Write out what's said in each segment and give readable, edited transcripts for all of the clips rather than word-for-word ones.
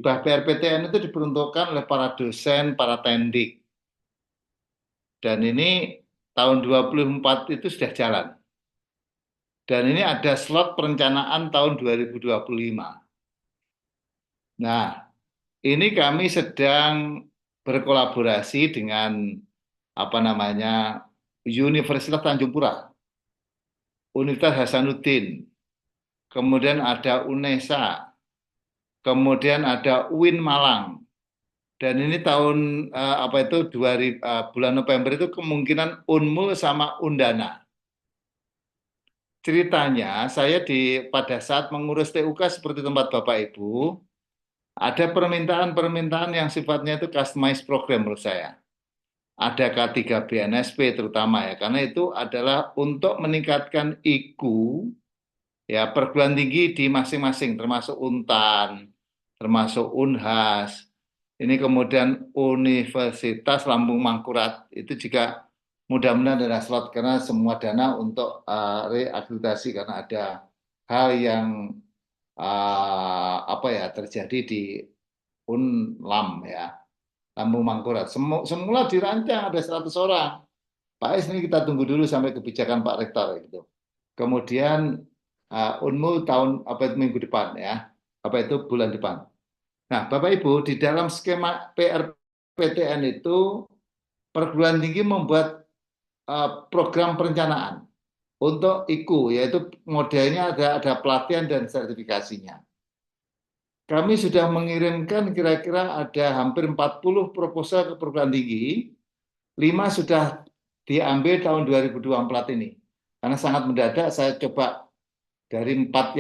Hibah PRPTN itu diperuntukkan oleh para dosen, para tendik. Dan ini tahun 24 itu sudah jalan. Dan ini ada slot perencanaan tahun 2025. Nah, ini kami sedang berkolaborasi dengan apa namanya Universitas Tanjung Pura, Universitas Hasanuddin, kemudian ada UNESA, kemudian ada UIN Malang. Dan ini tahun apa itu 2000, bulan November itu kemungkinan Unmul sama Undana. Ceritanya saya pada saat mengurus TUK seperti tempat Bapak Ibu, ada permintaan-permintaan yang sifatnya itu customized program menurut saya. Ada K3 BNSP terutama ya, karena itu adalah untuk meningkatkan IQ ya perguruan tinggi di masing-masing, termasuk Untan, termasuk Unhas. Ini kemudian Universitas Lambung Mangkurat itu juga mudah-mudahan ada slot karena semua dana untuk reakreditasi karena ada hal yang apa ya terjadi di Unlam ya, Lambung Mangkurat. Semula dirancang ada 100 orang. Pak S ini kita tunggu dulu sampai kebijakan Pak Rektor gitu. Kemudian Unmul tahun apa itu minggu depan ya, apa itu bulan depan. Nah, Bapak Ibu di dalam skema PRPTN itu perguruan tinggi membuat program perencanaan untuk IKU yaitu modelnya ada pelatihan dan sertifikasinya. Kami sudah mengirimkan kira-kira ada hampir 40 proposal ke perguruan tinggi, 5 sudah diambil tahun 2024 ini. Karena sangat mendadak saya coba dari 4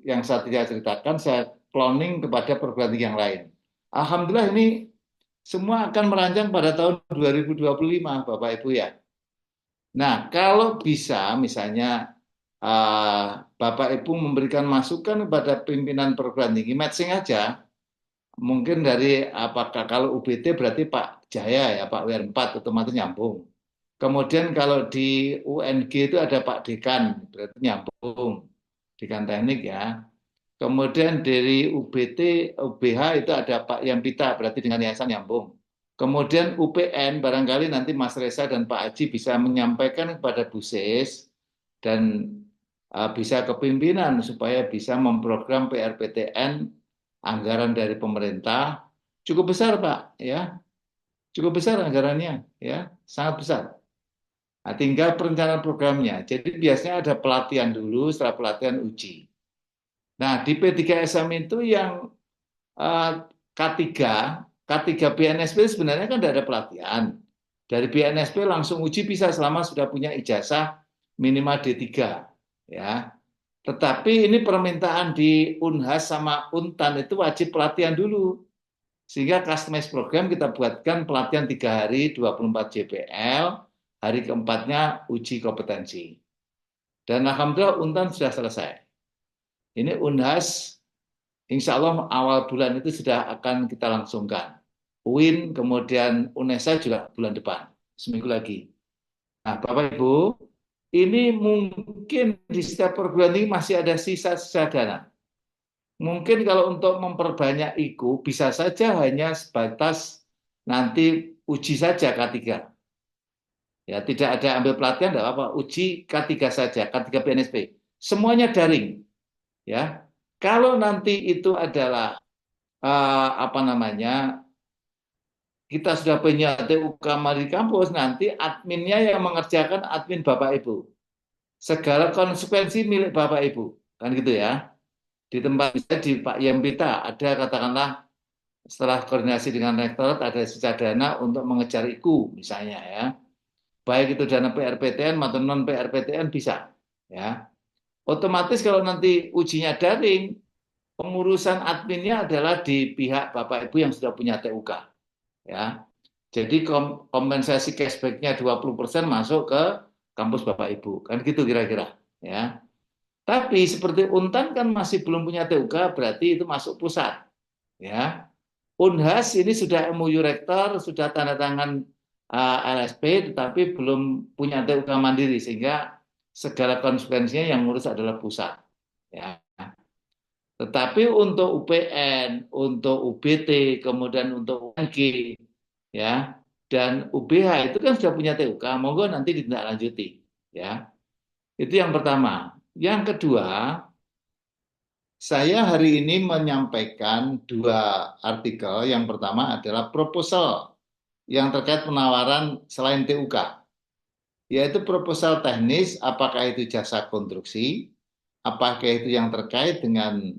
yang saya tidak ceritakan saya cloning kepada perguruan tinggi yang lain. Alhamdulillah ini semua akan merancang pada tahun 2025 Bapak Ibu ya. Nah, kalau bisa misalnya uh, Bapak Ibu memberikan masukan kepada pimpinan perguruan tinggi matching aja, mungkin dari apakah kalau UBT berarti Pak Jaya ya, Pak WR4 otomatis nyambung. Kemudian kalau di UNG itu ada Pak Dekan, berarti nyambung. Dekan teknik ya. Kemudian dari UBT, UBH itu ada Pak Yampita, berarti dengan yayasan nyambung. Kemudian UPN, barangkali nanti Mas Reza dan Pak Haji bisa menyampaikan kepada Bu Sis dan bisa kepimpinan supaya bisa memprogram PRPTN anggaran dari pemerintah cukup besar Pak ya, cukup besar anggarannya ya, sangat besar. Nah, tinggal perencanaan programnya. Jadi biasanya ada pelatihan dulu, setelah pelatihan uji. Nah, di P3SM itu yang K3, K3 BNSP sebenarnya kan tidak ada pelatihan. Dari BNSP langsung uji bisa selama sudah punya ijazah minimal D3. Ya. Tetapi ini permintaan di Unhas sama Untan itu wajib pelatihan dulu. Sehingga customized program kita buatkan pelatihan 3 hari, 24 JPL, hari keempatnya uji kompetensi. Dan Alhamdulillah Untan sudah selesai. Ini Unhas insya Allah awal bulan itu sudah akan kita langsungkan. UIN, kemudian UNESA juga bulan depan, seminggu lagi. Nah, Bapak Ibu, ini mungkin di setiap perguruan tinggi masih ada sisa-sisa dana. Mungkin kalau untuk memperbanyak IKU, bisa saja hanya sebatas nanti uji saja K3. Ya, tidak ada ambil pelatihan, tidak apa-apa. Uji K3 saja, K3 PNSP. Semuanya daring. Ya, kalau nanti itu adalah apa namanya kita sudah punya TUK di kampus, nanti adminnya yang mengerjakan admin Bapak Ibu. Segala konsekuensi milik Bapak Ibu. Kan gitu ya. Di tempat misalnya di Pak Yempita ada katakanlah setelah koordinasi dengan rektorat ada sisa dana untuk mengejar IKU misalnya ya. Baik itu dana PRPTN maupun non PRPTN bisa ya. Otomatis kalau nanti ujinya daring, pengurusan adminnya adalah di pihak Bapak Ibu yang sudah punya TUK ya. Jadi kompensasi cashback-nya 20% masuk ke kampus Bapak Ibu. Kan gitu kira-kira ya. Tapi seperti Untan kan masih belum punya TUK, berarti itu masuk pusat ya. Unhas ini sudah MOU rektor, sudah tanda tangan LSP tetapi belum punya TUK mandiri sehingga segala konsekuensinya yang ngurus adalah pusat ya. Tetapi untuk UPN, untuk UBT, kemudian untuk UNG, ya, dan UBH itu kan sudah punya TUK, monggo nanti ditindaklanjuti, ya. Itu yang pertama. Yang kedua, saya hari ini menyampaikan dua artikel. Yang pertama adalah proposal yang terkait penawaran selain TUK, yaitu proposal teknis, apakah itu jasa konstruksi, apakah itu yang terkait dengan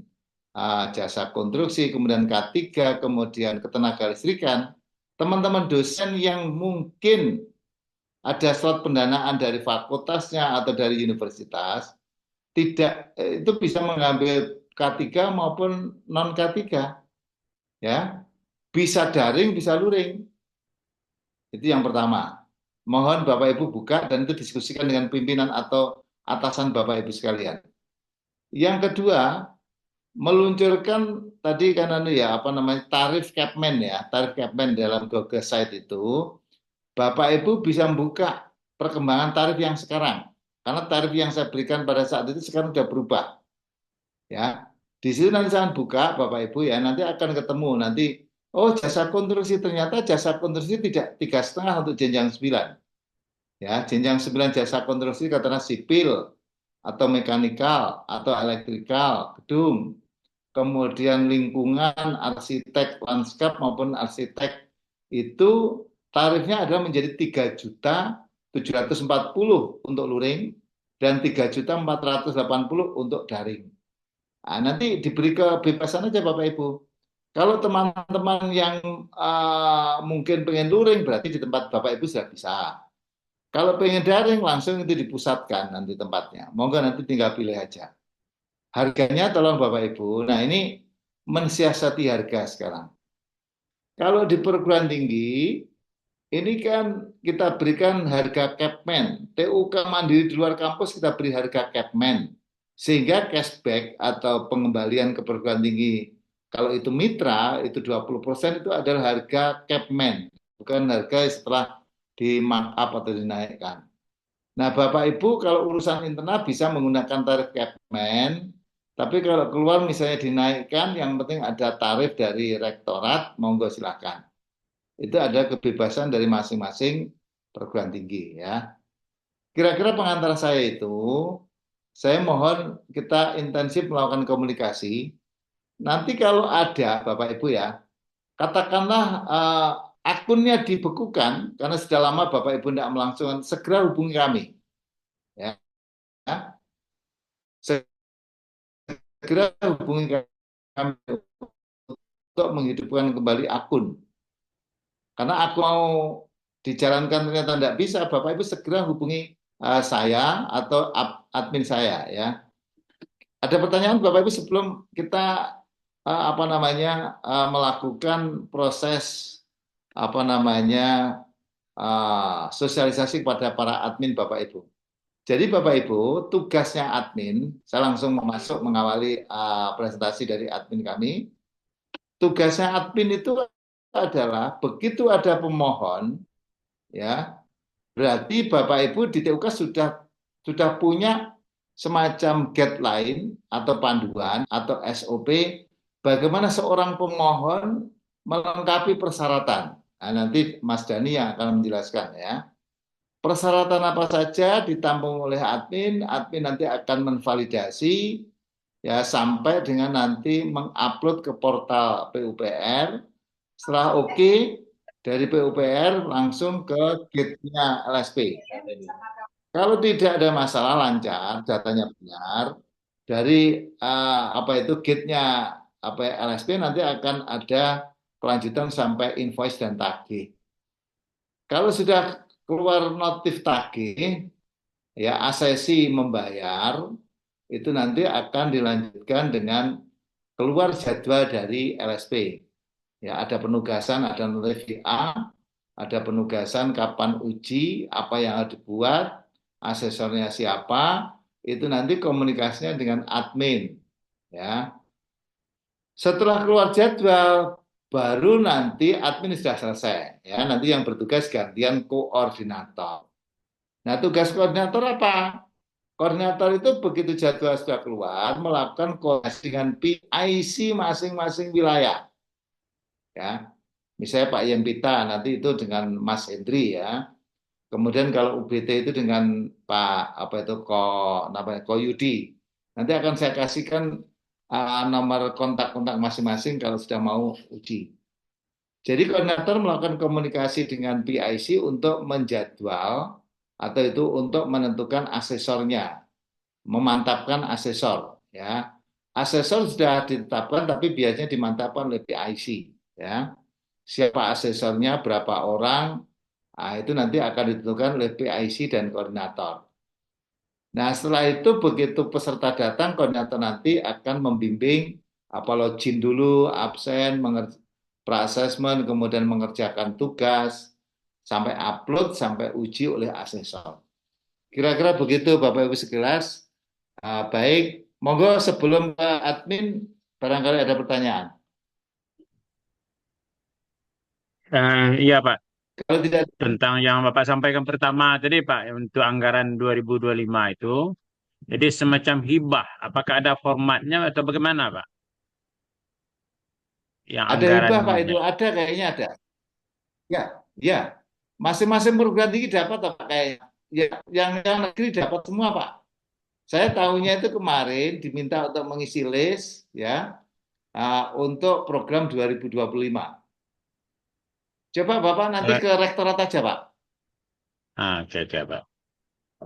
jasa konstruksi, kemudian K3, kemudian ketenaga listrikan. Teman-teman dosen yang mungkin ada slot pendanaan dari fakultasnya atau dari universitas, tidak itu bisa mengambil K3 maupun non K3, ya. Bisa daring, bisa luring. Itu yang pertama. Mohon Bapak Ibu buka dan itu diskusikan dengan pimpinan atau atasan Bapak Ibu sekalian. Yang kedua, meluncurkan tadi kan ya apa namanya tarif Capman, ya, tarif Capman dalam Google Site itu Bapak Ibu bisa membuka perkembangan tarif yang sekarang, karena tarif yang saya berikan pada saat itu sekarang sudah berubah, ya. Di situ nanti saya buka Bapak Ibu, ya, nanti akan ketemu nanti, oh, jasa konstruksi, ternyata jasa konstruksi tidak 3,5 untuk jenjang 9, ya. Jenjang 9 jasa konstruksi katakanlah sipil atau mekanikal atau elektrikal gedung, kemudian lingkungan, arsitek lanskap maupun arsitek, itu tarifnya adalah menjadi 3.740.000 untuk luring dan 3.480.000 untuk daring. Nah, nanti diberi kebebasan aja Bapak Ibu. Kalau teman-teman yang mungkin pengen luring, berarti di tempat Bapak Ibu sudah bisa. Kalau pengen daring, langsung itu dipusatkan nanti tempatnya. Monggo nanti tinggal pilih aja. Harganya tolong Bapak Ibu. Nah, ini mensiasati harga sekarang. Kalau di perguruan tinggi, ini kan kita berikan harga Capman. TUK mandiri di luar kampus kita beri harga Capman. Sehingga cashback atau pengembalian ke perguruan tinggi, kalau itu mitra, itu 20% itu adalah harga Capman. Bukan harga setelah di markup atau dinaikkan. Nah, Bapak Ibu kalau urusan internal bisa menggunakan tarif Capman, tapi kalau keluar misalnya dinaikkan, yang penting ada tarif dari rektorat, monggo silakan. Itu ada kebebasan dari masing-masing perguruan tinggi, ya. Kira-kira pengantar saya itu, saya mohon kita intensif melakukan komunikasi. Nanti kalau ada Bapak Ibu, ya, katakanlah akunnya dibekukan karena sudah lama Bapak Ibu tidak melangsungkan, segera hubungi kami, ya. Segera hubungi kami untuk menghidupkan kembali akun. Karena aku mau dijalankan ternyata tidak bisa, Bapak Ibu segera hubungi saya atau admin saya, ya. Ada pertanyaan Bapak Ibu sebelum kita apa namanya melakukan proses apa namanya sosialisasi kepada para admin Bapak Ibu. Jadi Bapak Ibu, tugasnya admin, saya langsung masuk mengawali presentasi dari admin kami. Tugasnya admin itu adalah begitu ada pemohon, ya, berarti Bapak Ibu di TUK sudah punya semacam guideline atau panduan atau SOP bagaimana seorang pemohon melengkapi persyaratan. Nah, nanti Mas Dani yang akan menjelaskan, ya. Persyaratan apa saja ditampung oleh admin, admin nanti akan menvalidasi, ya, sampai dengan nanti mengupload ke portal PUPR. Setelah oke, dari PUPR langsung ke gate-nya LSP. Kalau tidak ada masalah, lancar, datanya benar, dari apa itu gate-nya apa LSP nanti akan ada kelanjutan sampai invoice dan tagih. Kalau sudah keluar notif tagih, ya, asesi membayar, itu nanti akan dilanjutkan dengan keluar jadwal dari LSP. Ya, ada penugasan, ada notif A, ada penugasan kapan uji, apa yang harus dibuat, asesornya siapa, itu nanti komunikasinya dengan admin, ya. Setelah keluar jadwal, baru nanti admin sudah selesai, ya. Nanti yang bertugas gantian koordinator. Nah, tugas koordinator apa? Koordinator itu begitu jadwal sudah keluar, melakukan koordinasi dengan PIC masing-masing wilayah. Ya, misalnya Pak Yempita nanti itu dengan Mas Hendri ya. Kemudian kalau UBT itu dengan Pak apa itu namanya Yudi. Nanti akan saya kasihkan nomor kontak-kontak masing-masing kalau sudah mau uji. Jadi koordinator melakukan komunikasi dengan PIC untuk menjadwal atau itu untuk menentukan asesornya, memantapkan asesor ya. Asesor sudah ditetapkan tapi biasanya dimantapkan oleh PIC ya. Siapa asesornya, berapa orang, nah, itu nanti akan ditentukan oleh PIC dan koordinator. Nah, setelah itu begitu peserta datang, koordinator nanti akan membimbing apa login dulu, absen, pra-assessment, kemudian mengerjakan tugas, sampai upload, sampai uji oleh asesor. Kira-kira begitu Bapak Ibu sekilas. Baik, monggo sebelum ke admin, barangkali ada pertanyaan. Iya Pak, Kalau tidak, tentang yang Bapak sampaikan pertama tadi Pak, untuk anggaran 2025 itu, jadi semacam hibah, apakah ada formatnya atau bagaimana Pak? Yang ada hibah Pak itu, anggarannya. ada kayaknya ada. Ya, ya. Masing-masing perguruan tinggi dapat apa kayaknya. Ya, yang negeri dapat semua, Pak. Saya tahunya itu kemarin diminta untuk mengisi list ya untuk program 2025. Coba Bapak nanti Eh, ke rektorat aja, Pak. oke, oke Pak.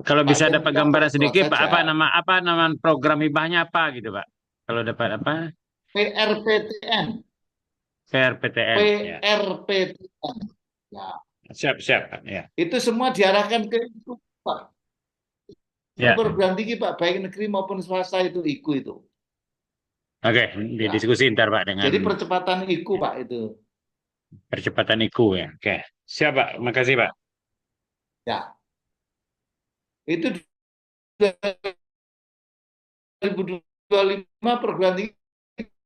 Kalau Pak bisa dapat Yempita ke gambaran rektorat sedikit Pak, saja. apa nama program hibahnya apa gitu Pak? Kalau dapat apa? PRPTN, PRPTN, ya. PRPTN. Ya, Siap, siap Pak, ya. itu semua diarahkan ke itu, Pak. Itu Ya, perguruan tinggi, Pak, baik negeri maupun swasta itu IKU itu. oke, Ya. didiskusi ntar Pak dengan Jadi percepatan IKU, ya, Pak, itu. percepatan IKU ya. Oke, siap Pak, makasih Pak. Ya, itu 2025 perguruan tinggi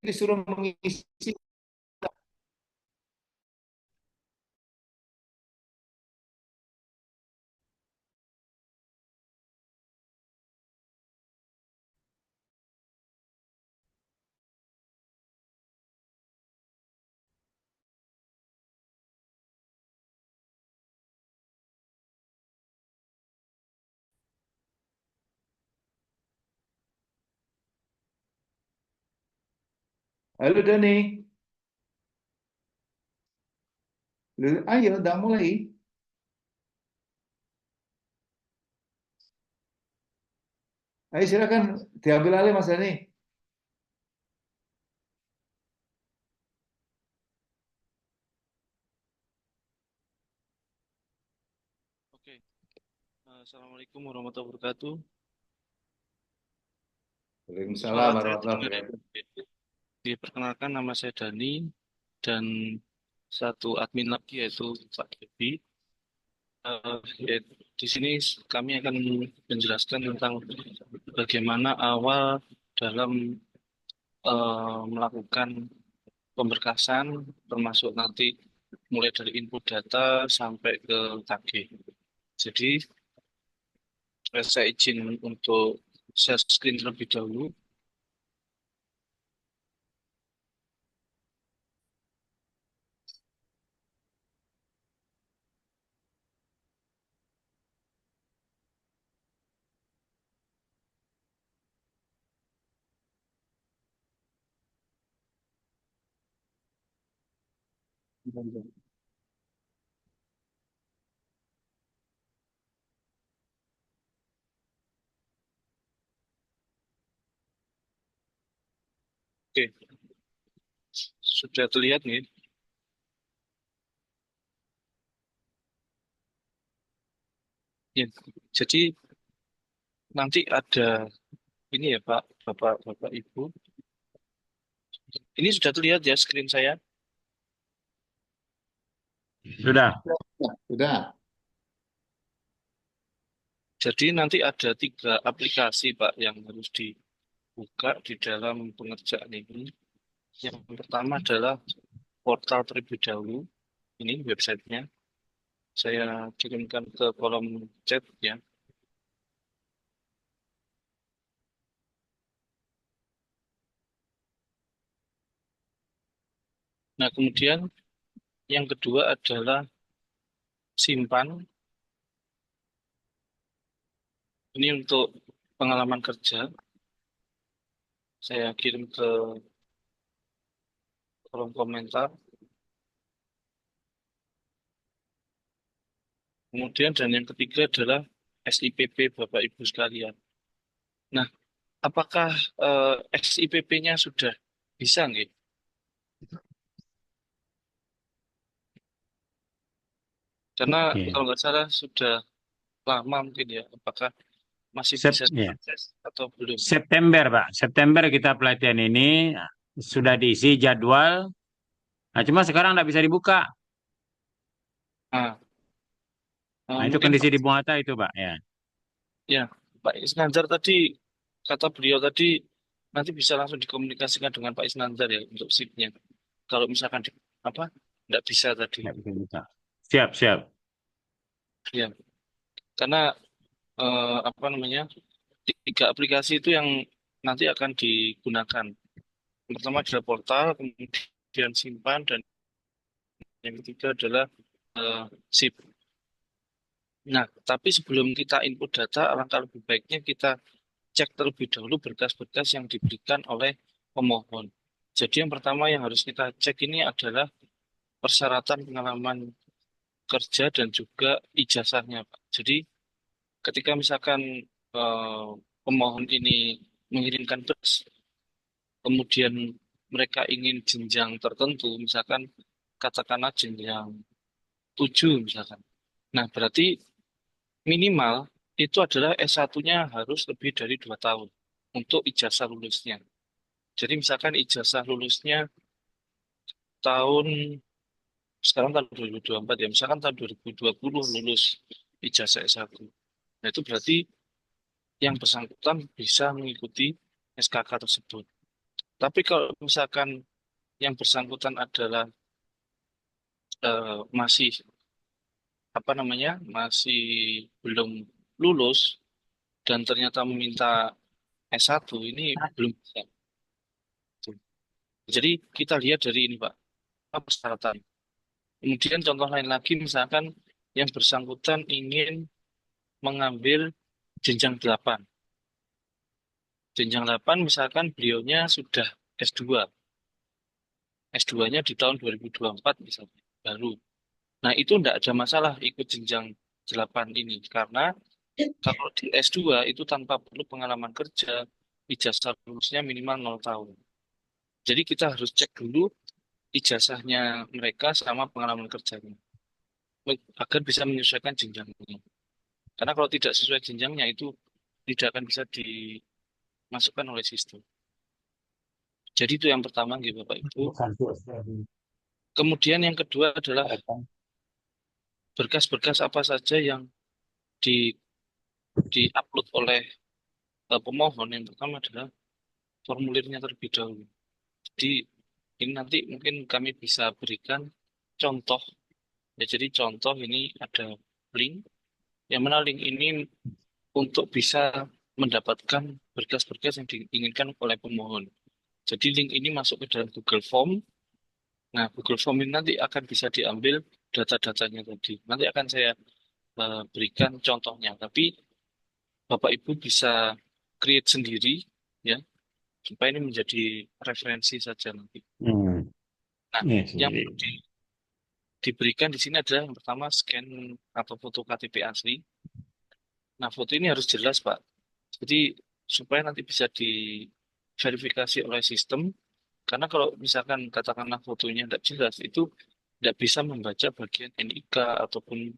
disuruh mengisi. Halo Dani, ayo udah mulai. Ayo silakan diambil alih Mas Dani. Oke, Assalamualaikum warahmatullahi wabarakatuh. Waalaikumsalam Suara saya warahmatullahi terdengar ya? wabarakatuh. Diperkenalkan nama saya Dani dan satu admin lagi yaitu Pak Devi. Ya, di sini kami akan menjelaskan tentang bagaimana awal dalam melakukan pemberkasan, termasuk nanti mulai dari input data sampai ke KG. Jadi saya izin untuk share screen terlebih dahulu. Oke, sudah terlihat nih. Ya, jadi nanti ada ini ya Pak, Bapak, Ibu. Ini sudah terlihat ya screen saya. Sudah. Ya, sudah. Jadi nanti ada 3 aplikasi Pak yang harus dibuka di dalam pengerjaan ini. Yang pertama adalah portal terlebih dahulu. Ini websitenya. Saya kirimkan ke kolom chat ya. Nah, kemudian yang kedua adalah simpan. Ini untuk pengalaman kerja. Saya kirim ke kolom komentar. Kemudian dan yang ketiga adalah SIPP Bapak Ibu sekalian. Nah, apakah SIPP-nya sudah bisa nggih? Karena Oke. kalau nggak salah sudah lama mungkin ya. Apakah masih bisa Ya. diakses atau belum? September, Pak. September kita pelatihan ini sudah diisi jadwal. Nah, cuma sekarang nggak bisa dibuka. Nah, Nah, itu mungkin kondisi Pak, di Bung Hatta itu, Pak. Ya. ya Pak Isnandar tadi kata beliau tadi nanti bisa langsung dikomunikasikan dengan Pak Isnandar ya untuk SIP-nya. Kalau misalkan apa nggak bisa tadi, Nggak bisa dibuka. Siap, siap. ya karena apa namanya tiga aplikasi itu yang nanti akan digunakan. Yang pertama adalah portal, kemudian simpan, dan yang ketiga adalah SIP. Nah, tapi sebelum kita input data, alangkah lebih baiknya kita cek terlebih dahulu berkas-berkas yang diberikan oleh pemohon. Jadi yang pertama yang harus kita cek ini adalah persyaratan pengalaman kerja dan juga ijazahnya, Pak. Jadi ketika misalkan eh, pemohon ini mengirimkan berkas, kemudian mereka ingin jenjang tertentu, misalkan katakanlah jenjang 7 misalkan. Nah, berarti minimal itu adalah S1-nya harus lebih dari 2 tahun untuk ijazah lulusnya. Jadi misalkan ijazah lulusnya tahun, sekarang tahun 2024 ya, misalkan tahun 2020 lulus ijazah S1. Nah, itu berarti yang bersangkutan bisa mengikuti SKK tersebut. Tapi kalau misalkan yang bersangkutan adalah masih apa namanya masih belum lulus dan ternyata meminta S1 ini belum bisa. Jadi kita lihat dari ini Pak, apa persyaratan. Kemudian contoh lain lagi misalkan yang bersangkutan ingin mengambil jenjang 8. Jenjang 8 misalkan beliaunya sudah S2. S2-nya di tahun 2024 misalnya baru. Nah, itu tidak ada masalah ikut jenjang 8 ini karena kalau di S2 itu tanpa perlu pengalaman kerja, ijazah lulusnya minimal 0 tahun. Jadi kita harus cek dulu ijazahnya mereka sama pengalaman kerjanya agar bisa menyesuaikan jenjangnya. Karena kalau tidak sesuai jenjangnya itu tidak akan bisa dimasukkan oleh sistem. Jadi itu yang pertama gitu Bapak Ibu. Kemudian yang kedua adalah berkas-berkas apa saja yang di diupload oleh pemohon. Yang pertama adalah formulirnya terlebih dahulu. Jadi ini nanti mungkin kami bisa berikan contoh. Ya, jadi contoh ini ada link, yang mana link ini untuk bisa mendapatkan berkas-berkas yang diinginkan oleh pemohon. Jadi link ini masuk ke dalam Google Form. Nah, Google Form ini nanti akan bisa diambil data-datanya tadi. Nanti akan saya berikan contohnya. Tapi Bapak Ibu bisa create sendiri, ya, supaya ini menjadi referensi saja nanti. Hmm. Nah, Iya, yang sendiri. perlu diberikan di sini adalah yang pertama scan atau foto KTP asli. Nah, foto ini harus jelas, Pak. Jadi supaya nanti bisa diverifikasi oleh sistem. Karena kalau misalkan katakanlah fotonya tidak jelas, itu tidak bisa membaca bagian NIK ataupun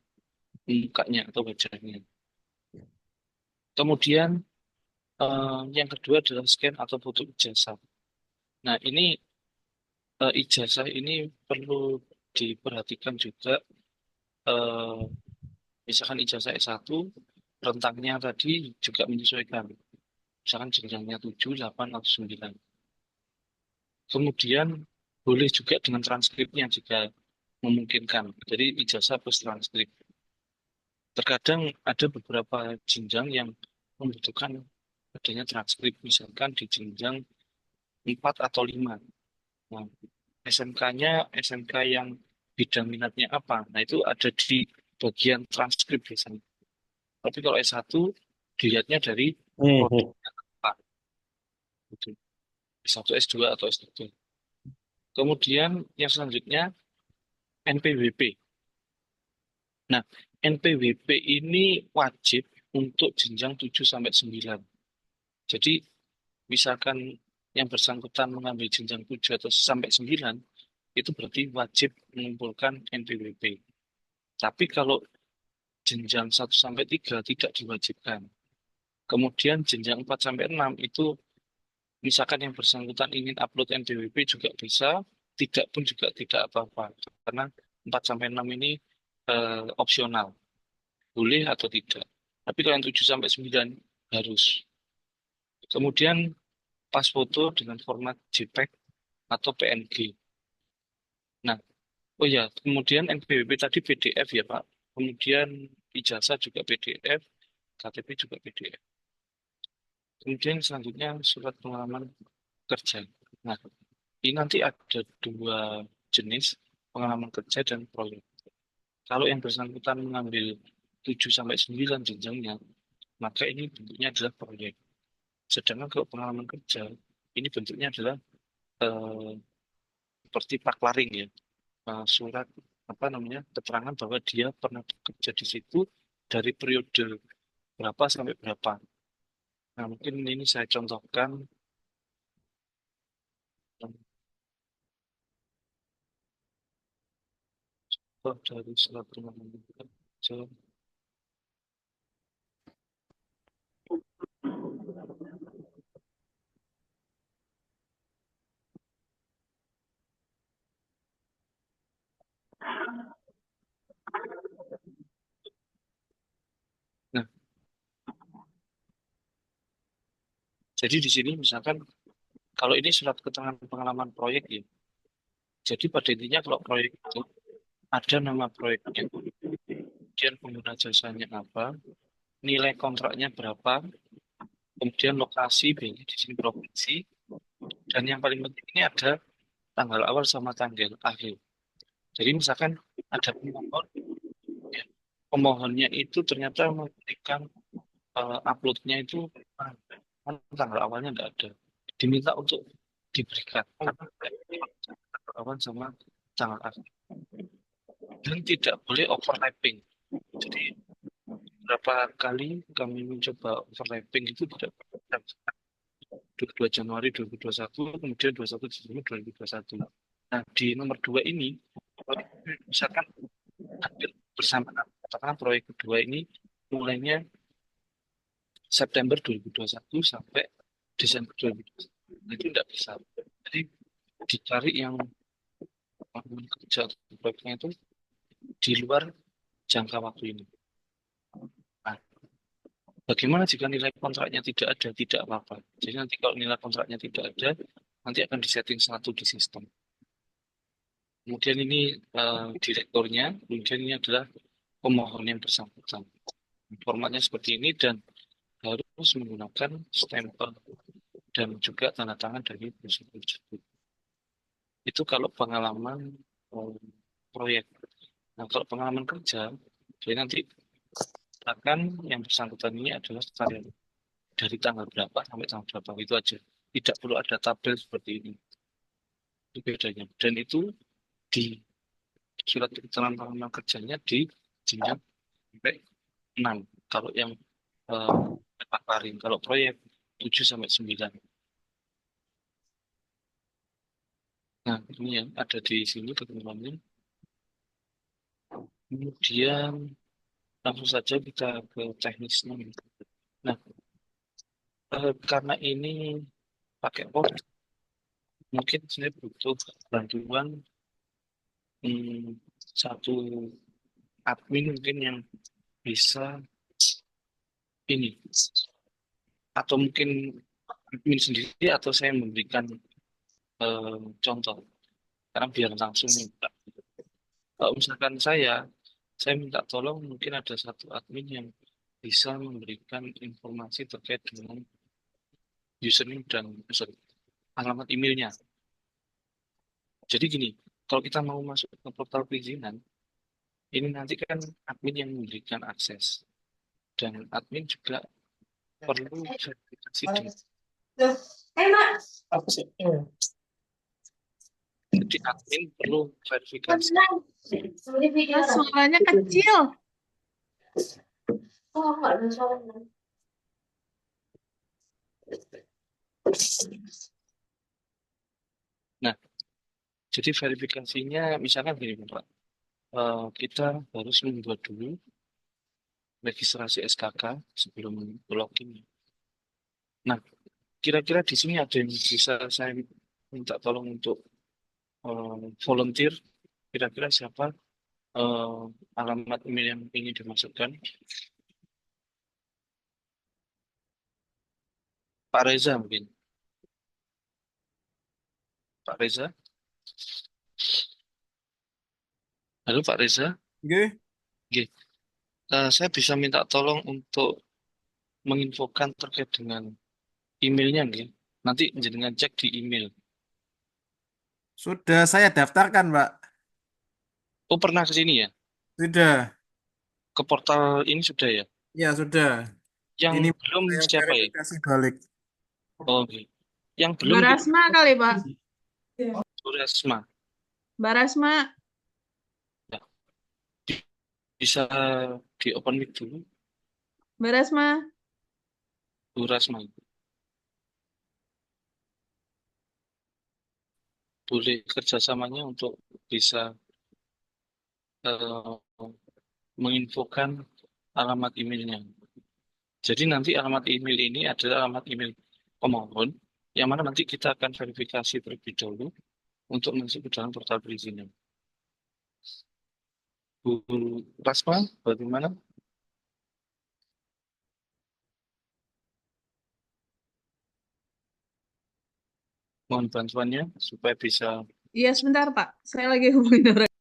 mukanya atau wajahnya. Kemudian yang kedua adalah scan atau foto ijazah. Nah, ini ijazah ini perlu diperhatikan juga. eh, Misalkan ijazah S1, rentangnya tadi juga menyesuaikan. Misalkan jenjangnya 7, 8, atau 9. Kemudian boleh juga dengan transkripnya jika memungkinkan. Jadi ijazah plus transkrip. Terkadang ada beberapa jenjang yang membutuhkan adanya transkrip, misalkan di jenjang 4 atau 5. Nah, SMK-nya SMK yang bidang minatnya apa. Nah, itu ada di bagian transkrip biasanya. Tapi kalau S1 dilihatnya dari Hmm. produknya apa. Gitu. S1, S2 atau S3. Kemudian yang selanjutnya NPWP. Nah, NPWP ini wajib untuk jenjang 7 sampai 9. Jadi, misalkan yang bersangkutan mengambil jenjang 7 atau sampai 9, itu berarti wajib mengumpulkan NPWP. Tapi kalau jenjang 1 sampai 3 tidak diwajibkan. Kemudian jenjang 4 sampai 6 itu misalkan yang bersangkutan ingin upload NPWP juga bisa, tidak pun juga tidak apa-apa. Karena 4 sampai 6 ini opsional, boleh atau tidak. Tapi kalau yang 7 sampai 9 harus. Kemudian pas foto dengan format JPEG atau PNG. Nah, oh ya, kemudian NPWP tadi PDF ya Pak. Kemudian ijazah juga PDF, KTP juga PDF. Kemudian selanjutnya surat pengalaman kerja. Nah, ini nanti ada 2 jenis pengalaman kerja dan proyek. Kalau yang bersangkutan mengambil 7 sampai 9 jenjangnya, maka ini bentuknya adalah proyek. Sedangkan kalau pengalaman kerja, ini bentuknya adalah eh, seperti paklaring ya, surat apa namanya keterangan bahwa dia pernah bekerja di situ dari periode berapa sampai berapa. Nah, mungkin ini saya contohkan dari surat pengalaman kerja. Nah, jadi di sini misalkan kalau ini surat keterangan pengalaman proyek ya. Jadi pada intinya kalau proyek itu ada nama proyeknya, kemudian pengguna jasanya apa, nilai kontraknya berapa, kemudian lokasi, biasanya di sini provinsi, dan yang paling penting ini ada tanggal awal sama tanggal akhir. Jadi misalkan ada pemohon, ya, pemohonnya itu ternyata memberikan uploadnya itu kan tanggal awalnya tidak ada. Diminta untuk diberikan karena tanggal awal sama tanggal akhir. Dan tidak boleh overlapping. Jadi berapa kali kami mencoba overlapping itu tidak pernah. 22 Januari 2021, kemudian 21 Desember 2021. Nah, di nomor 2 ini, misalkan hampir bersamaan, katakanlah proyek kedua ini mulainya September 2021 sampai Desember 2021. Nah, itu tidak bisa. Jadi dicari yang kerja proyeknya itu di luar jangka waktu ini. Nah, bagaimana jika nilai kontraknya tidak ada? Tidak apa-apa. Jadi nanti kalau nilai kontraknya tidak ada, nanti akan disetting 1 di sistem. Kemudian ini direkturnya, kemudian ini adalah pemohon yang bersangkutan. Formatnya seperti ini dan harus menggunakan stempel dan juga tanda tangan dari perusahaan tersebut. Itu kalau pengalaman proyek. Nah, kalau pengalaman kerja, jadi nanti akan yang bersangkutan ini adalah karyawan dari tanggal berapa sampai tanggal berapa itu aja. Tidak perlu ada tabel seperti ini. Itu bedanya. Dan itu di surat keterangan pengalaman kerjanya di jenjang sampai 6. Kalau yang Pak Karim, kalau proyek 7 sampai 9. Nah, ini yang ada di sini ketentuannya. Kemudian langsung saja kita ke teknisnya. Nah, karena ini pakai port, mungkin saya butuh bantuan satu admin mungkin yang bisa ini atau mungkin admin sendiri atau saya memberikan contoh karena biar langsung minta. Kalau misalkan saya minta tolong mungkin ada satu admin yang bisa memberikan informasi terkait dengan username dan sorry, alamat emailnya. Jadi gini, kalau kita mau masuk ke portal perizinan, ini nanti kan admin yang memberikan akses. Dan admin juga perlu verifikasi dengan. Jadi admin perlu verifikasi. Mas, suaranya kecil. Nah, jadi verifikasinya misalkan gini Pak, kita harus membuat dulu registrasi SKK sebelum login. Nah, kira-kira di sini ada yang bisa saya minta tolong untuk volunteer, kira-kira siapa alamat email yang ini dimasukkan? Pak Reza mungkin. Pak Reza? Halo Pak Reza? Nggih. Oke. Saya bisa minta tolong untuk menginfokan terkait dengan emailnya nggih. Nanti jenengan cek di email. Sudah saya daftarkan, Pak. Oh, pernah ke sini ya? Sudah. Ke portal ini sudah ya? Ya, sudah. Yang Ini belum saya siapa ya? verifikasi balik. Oh, oke. Yang belum Mbak Rasma kali, Pak. Bu Rasma. Mbak Rasma. Bisa di open mic dulu, Mbak Rasma. Bu Rasma. Boleh kerjasamanya untuk bisa eh, menginfokan alamat emailnya. Jadi nanti alamat email ini adalah alamat email pemohon, yang mana nanti kita akan verifikasi terlebih dahulu untuk masuk ke dalam portal perizinan. Bu Rasma, bagaimana? Mohon bantuannya supaya bisa Iya, sebentar, Pak. Saya lagi hubungin orang.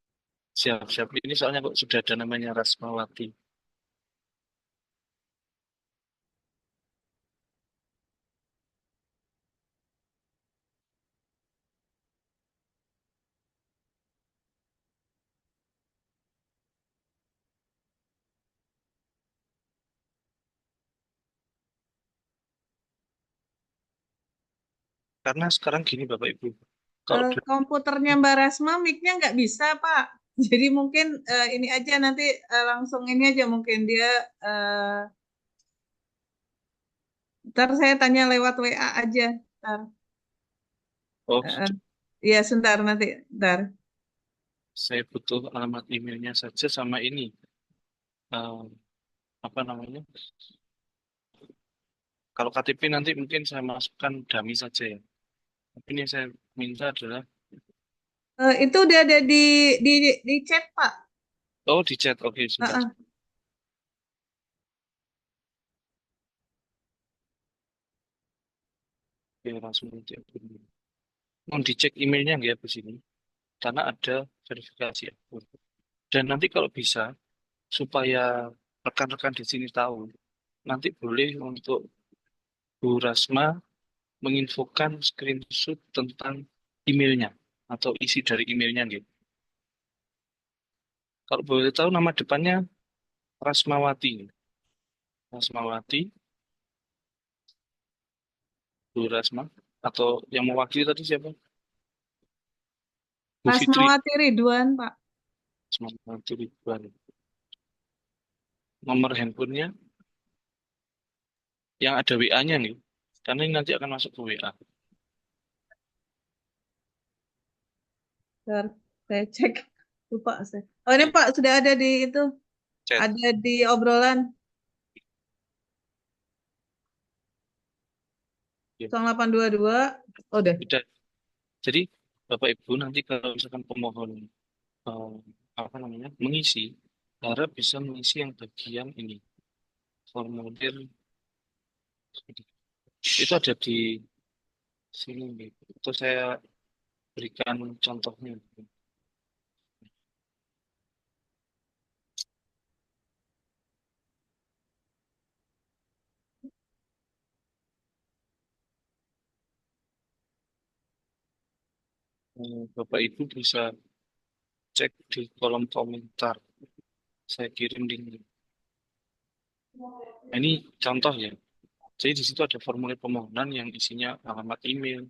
siap-siap. Ini soalnya kok sudah ada namanya Rasmawati. Karena sekarang gini Bapak Ibu, kalau Komputernya Mbak Rasma, mic-nya nggak bisa, Pak. Jadi mungkin ini aja nanti langsung ini aja mungkin dia ntar saya tanya lewat WA aja. Ntar. oh, Iya, sebentar nanti. Ntar. saya butuh alamat emailnya saja sama ini. Eh, apa namanya? Kalau KTP nanti mungkin saya masukkan dummy saja ya. Tapi ini yang saya minta adalah, Itu udah ada di chat, Pak. oh di chat, oke sebentar. Heeh. Oke, langsung aja. Mohon dicek emailnya nggak ya di sini, karena ada verifikasi akun. Dan nanti kalau bisa, supaya rekan-rekan di sini tahu, nanti boleh untuk Bu Rasma menginfokan screenshot tentang emailnya atau isi dari emailnya gitu. Kalau boleh tahu nama depannya Rasmawati. Rasmawati, Bu Rasma, atau yang mewakili tadi siapa? Bu Fitri. Rasmawati Ridwan, Pak. Rasmawati Ridwan. Nomor handphonenya yang ada WA-nya nih, karena ini nanti akan masuk ke WA. Ntar saya cek. Lupa saya. Oh, ini Pak sudah ada di itu. Chat. Ada di obrolan. Ya. 0822. Oh, udah. Udah. Jadi Bapak Ibu nanti kalau misalkan pemohon apa namanya mengisi, harap bisa mengisi yang bagian ini formulir itu ada di sini gitu. Itu saya berikan contohnya. Bapak Ibu bisa cek di kolom komentar. Saya kirim link. Nah, ini contoh ya. Jadi di situ ada formulir permohonan yang isinya alamat email,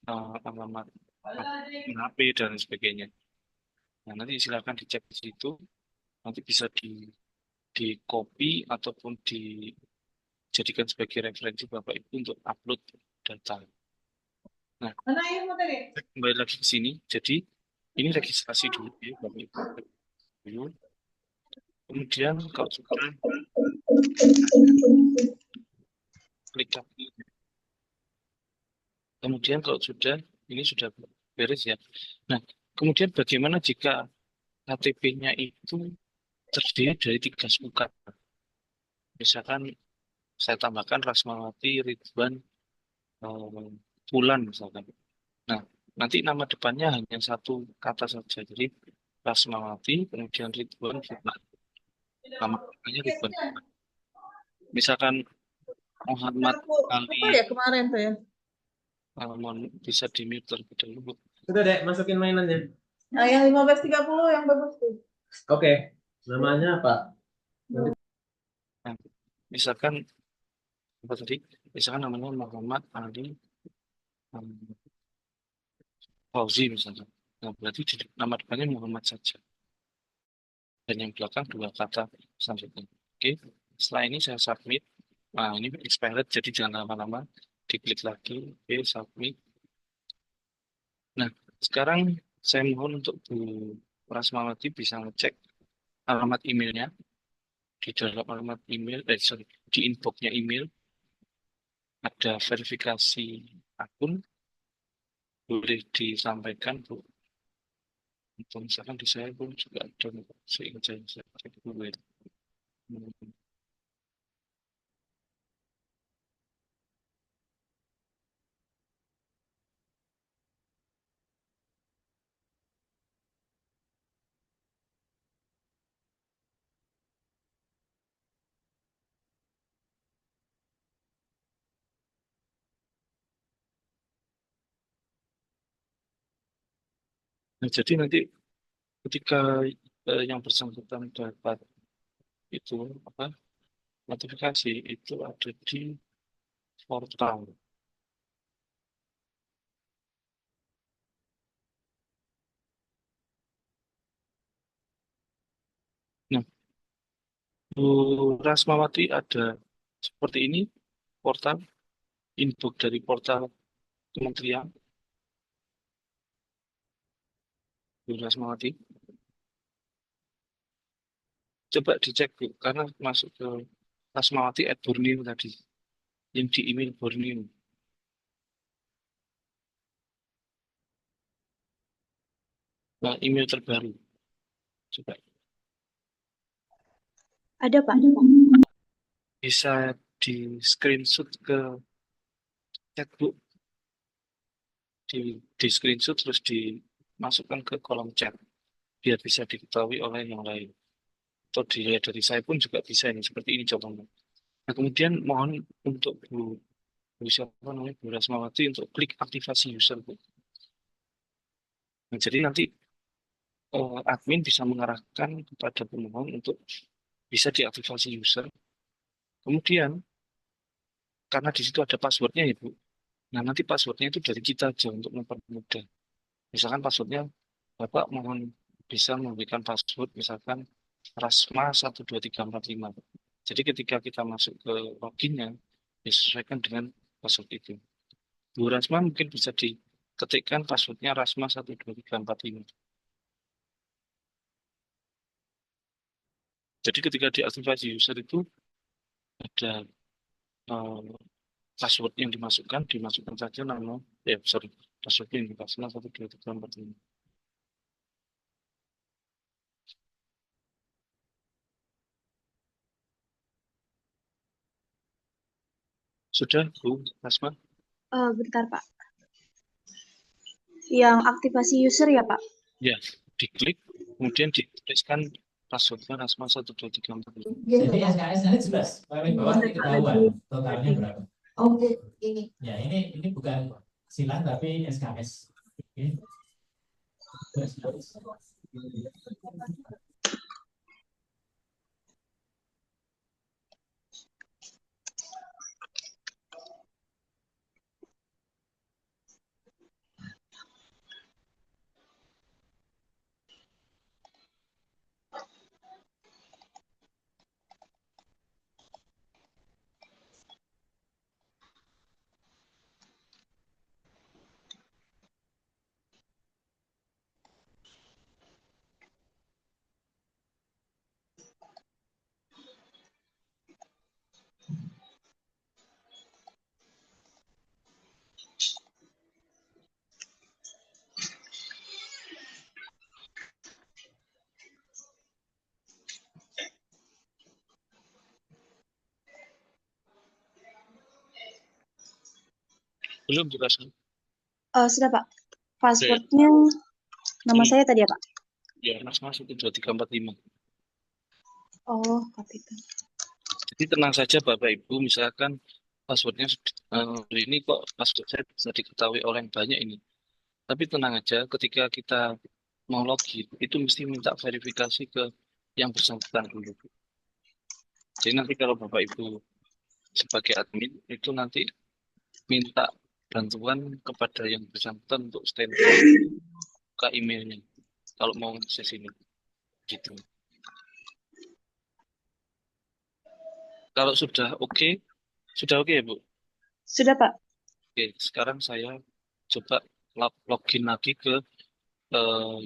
alamat HP dan sebagainya. Nah, nanti silakan dicek di situ. Nanti bisa di copy ataupun dijadikan sebagai referensi Bapak Ibu untuk upload data. Nah, kembali lagi ke sini. Jadi ini registrasi dulu ya Bapak Ibu. Kemudian kalau sudah klik lagi. Kemudian kalau sudah ini sudah beres ya. Nah, kemudian bagaimana jika KTP-nya itu terdiri dari 3 sukat? Misalkan saya tambahkan Rasmawati Ridwan Bulan misalkan. Nah, nanti nama depannya hanya satu kata saja. Jadi Rasmawati, kemudian Ridwan Bulan. Nama depannya Ridwan. Misalkan Muhammad Ali, ya kemarin tuh ya. mohon bisa di-mute terlebih dahulu. Sudah dek, masukin mainannya. Nah, yang 15.30 yang bagus tuh. Oke, namanya apa? Nah, misalkan apa tadi? Misalkan namanya Muhammad Ali Fauzi misalnya. Nah, berarti nama depannya Muhammad saja. Dan yang belakang 2 kata selanjutnya. Oke, setelah ini saya submit. Nah, ini expired, jadi jangan lama-lama. Diklik lagi, oke, submit. Nah, sekarang saya mohon untuk Bu Rasmawati bisa ngecek alamat emailnya. Di dalam alamat email, di inboxnya email, ada verifikasi akun. Boleh disampaikan, Bu. Untuk misalkan di saya pun juga ada, seingat saya cek dulu ya. Nah, jadi nanti ketika yang bersangkutan dapat itu apa notifikasi itu ada di portal. Nah, Bu Rasmawati ada seperti ini portal inbox dari portal kementerian. Bu Rasmawati, coba dicek Bu, karena masuk ke Rasmawati@Borneo tadi yang di email Borneo. Nah, email terbaru. Coba. Ada Pak. Bisa di screenshot ke chat Bu. Di screenshot terus dimasukkan ke kolom chat biar bisa diketahui oleh yang lain. Atau dilihat dari saya pun juga bisa ini seperti ini contohnya. Nah, kemudian mohon untuk Bu Rasmawati untuk klik aktivasi user Bu. Nah, jadi nanti admin bisa mengarahkan kepada pemohon untuk bisa diaktifasi user. Kemudian karena di situ ada passwordnya ya Bu. Nah, nanti passwordnya itu dari kita aja untuk mempermudah. Misalkan passwordnya Bapak mohon bisa memberikan password misalkan Rasma 12345. Jadi ketika kita masuk ke loginnya disesuaikan dengan password itu. Bu Rasma mungkin bisa diketikkan passwordnya Rasma 12345. Jadi ketika diaktifasi user itu ada password yang dimasukkan saja nama, password yang Rasma 12345. Sudah, Bu Rasma? Bentar Pak. Yang aktivasi user ya Pak? Ya, diklik, kemudian dituliskan passwordnya Rasma 12345. Jadi SKS nanti jelas, paling bawah nanti ketahuan totalnya berapa. Oh, ini. Ya ini bukan silang tapi SKS. Oke. Belum juga Rasma. Sudah Pak. Oke, Passwordnya nama ini saya tadi ya Pak. ya Rasma 12345. Oh, kapital. Jadi tenang saja Bapak Ibu, misalkan passwordnya ini kok password saya bisa diketahui oleh yang banyak ini. Tapi tenang aja, ketika kita mau login, itu mesti minta verifikasi ke yang bersangkutan dulu. Jadi nanti kalau Bapak Ibu sebagai admin, itu nanti minta bantuan kepada yang bersangkutan untuk standby ke emailnya. Kalau mau akses ini, gitu. Kalau sudah oke ya Bu? Sudah Pak. Oke, sekarang saya coba login lagi ke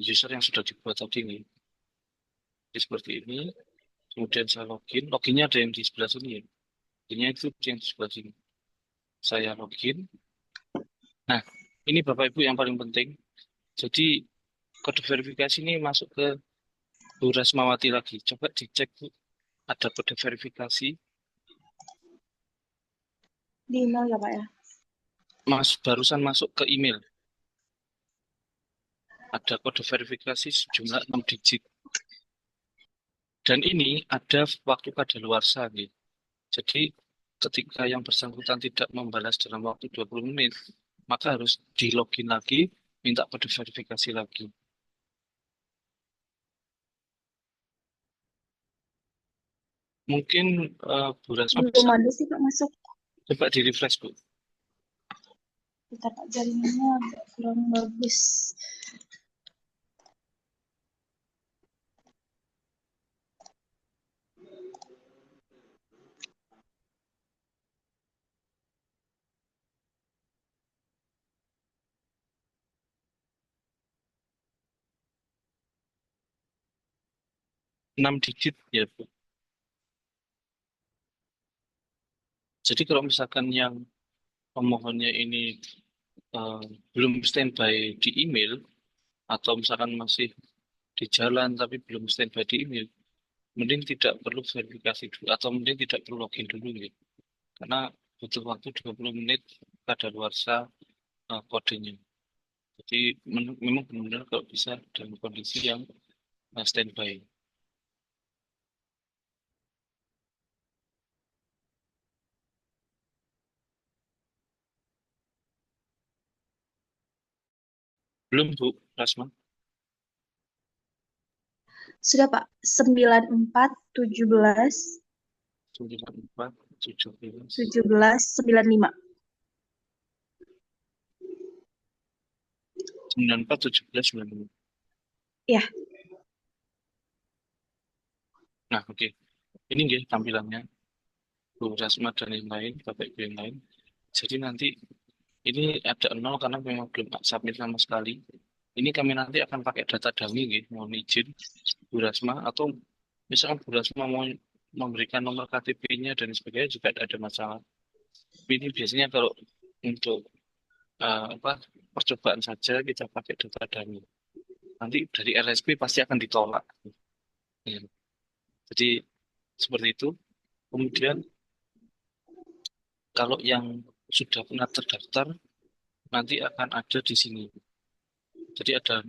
user yang sudah dibuat tadi nih. Jadi seperti ini. Kemudian saya loginnya ada yang di sebelah sini ya. Loginnya itu yang di sebelah sini. Saya login. Nah, ini Bapak Ibu yang paling penting. Jadi kode verifikasi ini masuk ke Bu Rasmawati lagi. Coba dicek Bu, ada kode verifikasi. Di email ya Pak ya. Barusan masuk ke email. Ada kode verifikasi sejumlah 6 digit. Dan ini ada waktu kadaluarsa nih. Jadi ketika yang bersangkutan tidak membalas dalam waktu 20 menit, maka harus di login lagi, minta kode verifikasi lagi. Mungkin Bu Rasma Belum bisa ada sih Pak masuk. coba di refresh Bu. Bentar Pak, jaringannya agak kurang bagus. Enam digit ya Bu. Jadi kalau misalkan yang pemohonnya ini belum standby di email, atau misalkan masih di jalan tapi belum standby di email, mending tidak perlu verifikasi dulu, atau mending tidak perlu login dulu gitu. Karena butuh waktu 20 menit kadaluarsa kodenya. Jadi memang benar-benar kalau bisa dalam kondisi yang standby. Belum Bu Rasma? Sudah Pak. 9417 94, 17, 1795. 94, 17, 95. Ya. Nah, oke. Ini nggih tampilannya Bu Rasma dan yang lain, Bapak Ibu yang lain. Jadi nanti ini ada 0 karena memang belum submit sama sekali. Ini kami nanti akan pakai data dummy nggih, mohon izin Bu Rasma, atau misalkan Bu Rasma mau memberikan nomor KTP-nya dan sebagainya juga tidak ada masalah. Tapi ini biasanya kalau untuk percobaan saja kita pakai data dummy. Nanti dari RSP pasti akan ditolak. Ya. Jadi seperti itu. Kemudian kalau yang sudah pernah terdaftar nanti akan ada di sini. Jadi ada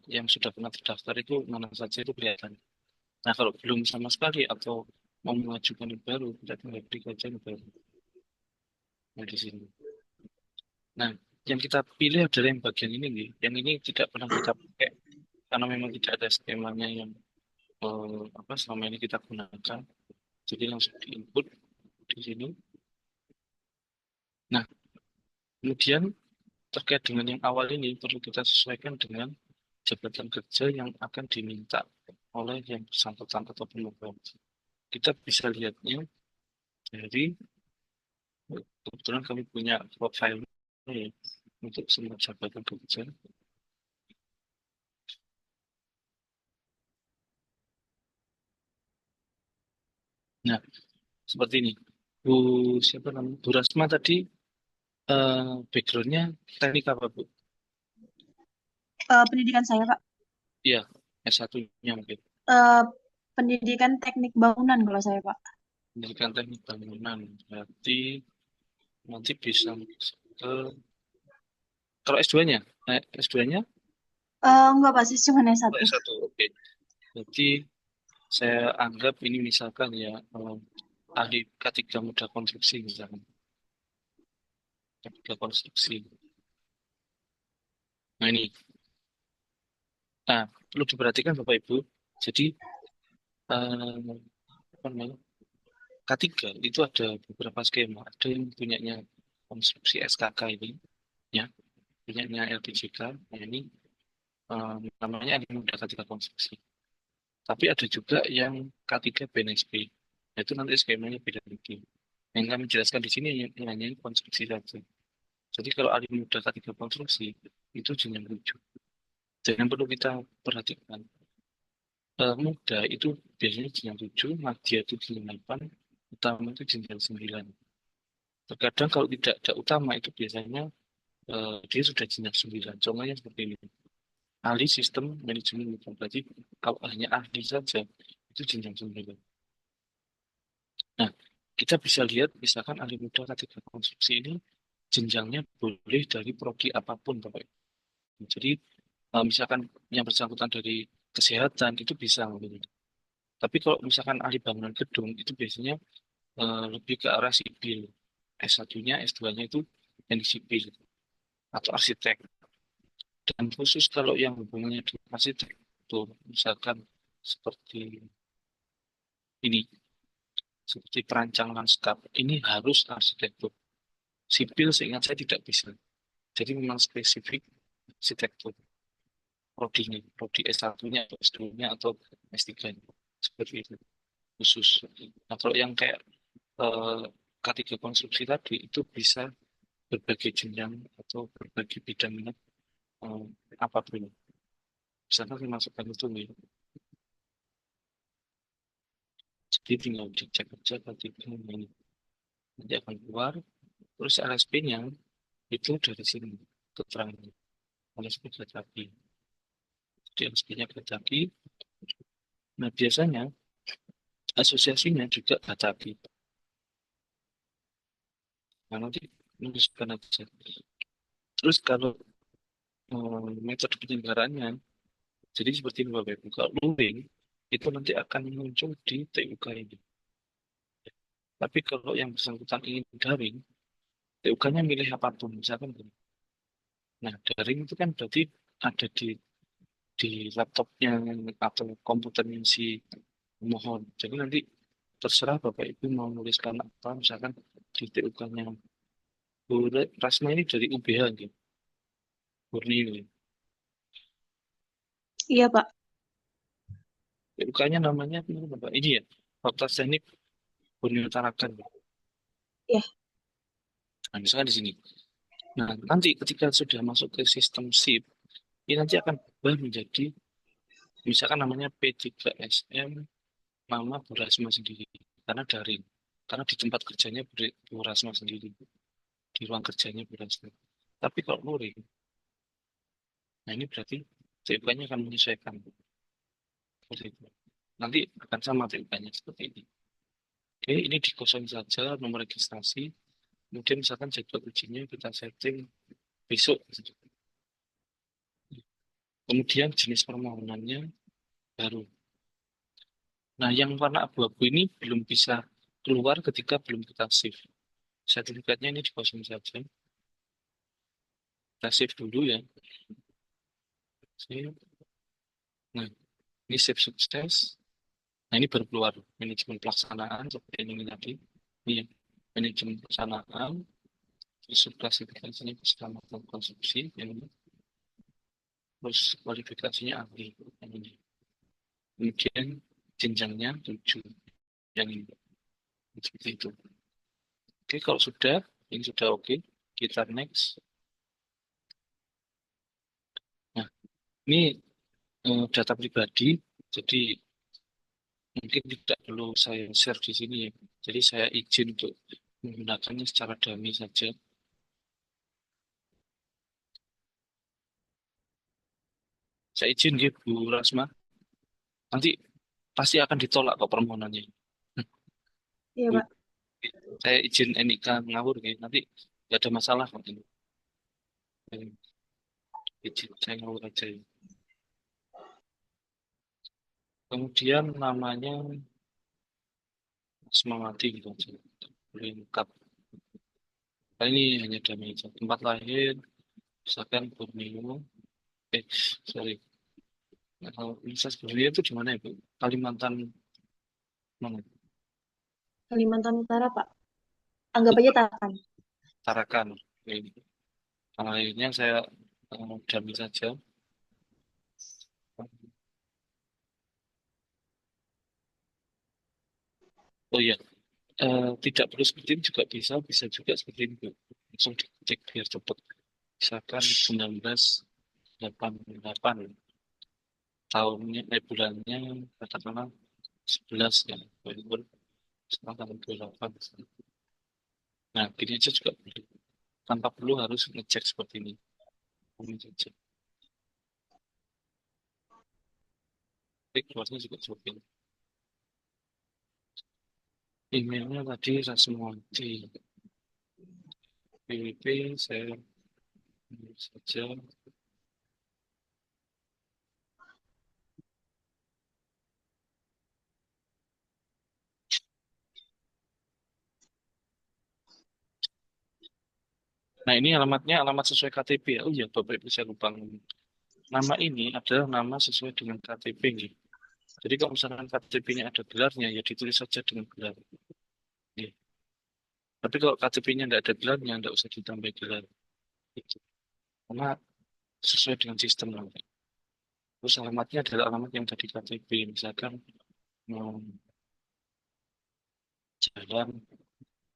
yang sudah pernah terdaftar itu mana saja itu kelihatan. Nah kalau belum sama sekali atau mau mengajukan yang baru, kita tinggal klik aja yang baru. Nah di sini. Nah yang kita pilih adalah yang bagian ini nih. Yang ini tidak pernah kita pakai karena memang tidak ada skemanya yang selama ini kita gunakan. Jadi langsung di input di sini. Nah, kemudian terkait dengan yang awal ini perlu kita sesuaikan dengan jabatan kerja yang akan diminta oleh yang bersangkutan atau pemegang. Kita bisa lihatnya dari kebetulan kami punya file ini untuk semua jabatan kerja. Nah, seperti ini. Siapa namanya? Bu Rasma tadi backgroundnya teknik apa, Bu? Pendidikan saya, Pak. Iya, S1-nya mungkin. Pendidikan teknik bangunan kalau saya, Pak. Pendidikan teknik bangunan. Berarti nanti bisa ke kalau S2-nya. Nah, S2-nya Enggak, Pak, sih cuma S1. S1. Oke. Berarti saya anggap ini misalkan ya ahli K3 muda konstruksi misalkan. K3 konstruksi. Nah, ini. Nah, perlu diperhatikan Bapak Ibu. Jadi apa namanya? K3 itu ada beberapa skema. Ada yang punyanya konstruksi SKK ini, ya, punyanya LPJK. Nah, ini namanya ahli muda K3 konstruksi. Tapi ada juga yang K3 BNSP. Nah, itu nanti skemanya beda lagi. Yang kami jelaskan di sini hanya konstruksi saja. Jadi kalau ahli muda K3 konstruksi itu jenjang 7. Dan yang perlu kita perhatikan, muda itu biasanya jenjang 7, madya itu jenjang 8, utama itu jenjang 9. Terkadang kalau tidak ada utama itu biasanya dia sudah jenjang 9. Contohnya seperti ini. Ahli sistem manajemen hukum. Berarti kalau hanya ahli saja itu jenjang 9. Nah, kita bisa lihat misalkan ahli muda K3 konstruksi ini jenjangnya boleh dari prodi apapun, Bapak. Jadi misalkan yang bersangkutan dari kesehatan itu bisa. Tapi kalau misalkan ahli bangunan gedung itu biasanya lebih ke arah sipil. S1-nya, S2-nya itu yang di sipil atau arsitek. Dan khusus kalau yang hubungannya dengan arsitek itu misalkan seperti ini, seperti perancang lanskap, ini harus arsitektur. Sipil seingat saya tidak bisa. Jadi memang spesifik arsitektur. Prodinya, prodi S1-nya atau S2-nya atau S3-nya. Seperti itu. Khusus. Nah, kalau yang kayak K3 konstruksi tadi itu bisa berbagai jenjang atau berbagai bidang minat apapun. Misalkan saya masukkan itu nih. Jadi tinggal dicek aja K3 ini. Nanti akan keluar. Terus RSP-nya itu dari sini keterangan. RSP Kajaki. Jadi RSP-nya Kajaki. Nah, biasanya asosiasinya juga Kajaki. Nah, nanti menunjukkan aja. Terus kalau metode penyelenggaraannya, jadi seperti ini Bapak Ibu. Kalau luring, itu nanti akan muncul di TUK ini. Tapi kalau yang bersangkutan ingin daring, TUK-nya milih apapun, misalkan. Nah, daring itu kan berarti ada di laptopnya atau komputernya si pemohon. Jadi nanti terserah Bapak Ibu mau nuliskan apa, misalkan di TUK-nya Bu Rasma ini dari UBH gitu. Murni ini. Iya, Pak. TUK-nya namanya apa? Ini ya, Fakultas Teknik Murni Tarakan. Iya. Nah, misalkan di sini. Nah, nanti ketika sudah masuk ke sistem SIP, ini nanti akan berubah menjadi, misalkan namanya P3SM, nama Bu Rasma sendiri. Karena daring. Karena di tempat kerjanya Bu Rasma sendiri. Di ruang kerjanya Bu Rasma. Tapi kalau luring, nah ini berarti TUK-nya akan menyesuaikan. Seperti itu. Nanti akan sama TUK-nya seperti ini. Oke, ini dikosong saja nomor registrasi. Kemudian misalkan jadwal ujinya kita setting besok. Kemudian jenis permohonannya baru. Nah, yang warna abu-abu ini belum bisa keluar ketika belum kita save. Sertifikatnya ini dikosong saja. Kita save dulu ya. Save. Nah, ini save sukses. Nah, ini baru keluar manajemen pelaksanaan seperti ini tadi. Ini manajemen pelaksanaan. Terus klasifikasinya keselamatan konsumsi yang ini. Terus kualifikasinya ahli yang ini. Kemudian jenjangnya 7 yang ini. Seperti itu. Oke, kalau sudah, ini sudah oke, kita next. Nah, ini data pribadi, jadi mungkin tidak perlu saya share di sini ya. Jadi saya izin untuk menggunakannya secara dummy saja. Saya izin ya Bu Rasma. Nanti pasti akan ditolak kok permohonannya. Iya, Bu, Pak. saya izin NIK ngawur ya. Nanti nggak ada masalah kok ini. Izin saya ngawur aja ya. Kemudian namanya Asmawati gitu aja. Lengkap. Nah, ini hanya dummy aja. Tempat lahir, misalkan Borneo. Sorry. Kalau Universitas Borneo itu di mana ya, Bu? Kalimantan mana? Kalimantan Utara, Pak. Anggap aja Tarakan. Tarakan. Ini. Kalau akhirnya saya jamin saja. Oh iya, tidak perlu seperti ini juga bisa juga seperti ini, Bu. Langsung dicek biar cepat. Misalkan 1988 tahunnya, bulannya katakanlah 11 ya, November, sekarang tanggal 28. Nah, gini aja juga boleh. Tanpa perlu harus ngecek seperti ini. Ini saja. Klik keluarnya juga seperti ini. Emailnya tadi Rasmawati. PWP saya saja. Nah, ini alamatnya alamat sesuai KTP ya. Oh iya, Bapak Ibu saya lupa ngomong. Nama ini adalah nama sesuai dengan KTP nih. Jadi kalau misalkan KTP-nya ada gelarnya, ya ditulis saja dengan gelar. Ya. Tapi kalau KTP-nya tidak ada gelarnya, tidak usah ditambah gelar. Itu. Karena sesuai dengan sistem. Terus alamatnya adalah alamat yang tadi KTP. Misalkan jalan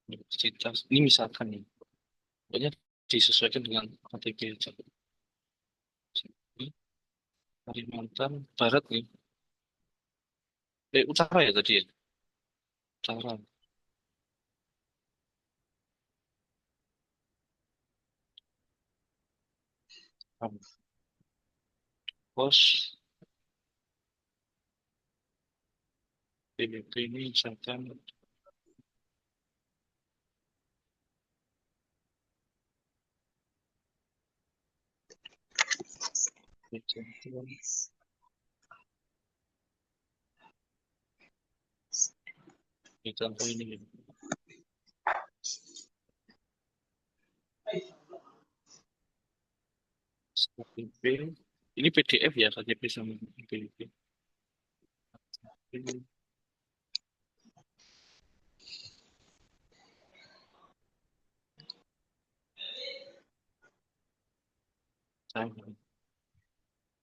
universitas. Ini misalkan nih. Pokoknya disesuaikan dengan KTP aja. Kalimantan Barat nih. Utara ya tadi ya? Utara. Pos PBB ini misalkan contoh ini ya. KTP ini PDF ya, KTP sama PBB.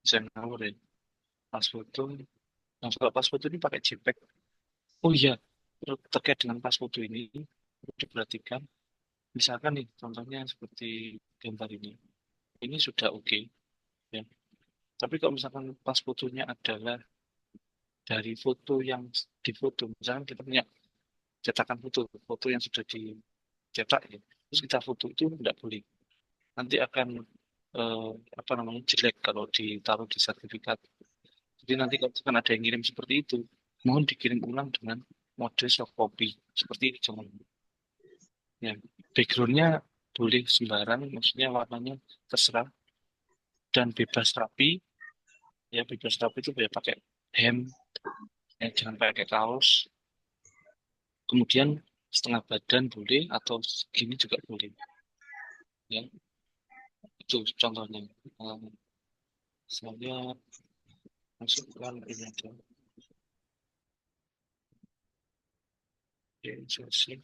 Saya ngawur ya. Pas foto, nah kalau pas foto ini pakai JPEG. Oh iya, terkait dengan pas foto ini perlu diperhatikan. Misalkan nih, contohnya seperti gambar ini sudah oke, ya. Tapi kalau misalkan pas fotonya adalah dari foto yang difoto, misalkan kita punya cetakan foto yang sudah dicetak ya, terus kita foto itu tidak boleh. Nanti akan apa namanya jelek kalau ditaruh di sertifikat. Jadi nanti kalau misalkan ada yang ngirim seperti itu, mohon dikirim ulang dengan mode soft copy seperti ini jangan. Ya, backgroundnya boleh sembarang, maksudnya warnanya terserah dan bebas rapi. Ya bebas rapi itu boleh pakai hem, ya, jangan pakai kaos. Kemudian setengah badan boleh atau segini juga boleh. Ya. Itu contohnya. Saya masukkan ini aja. Sesi.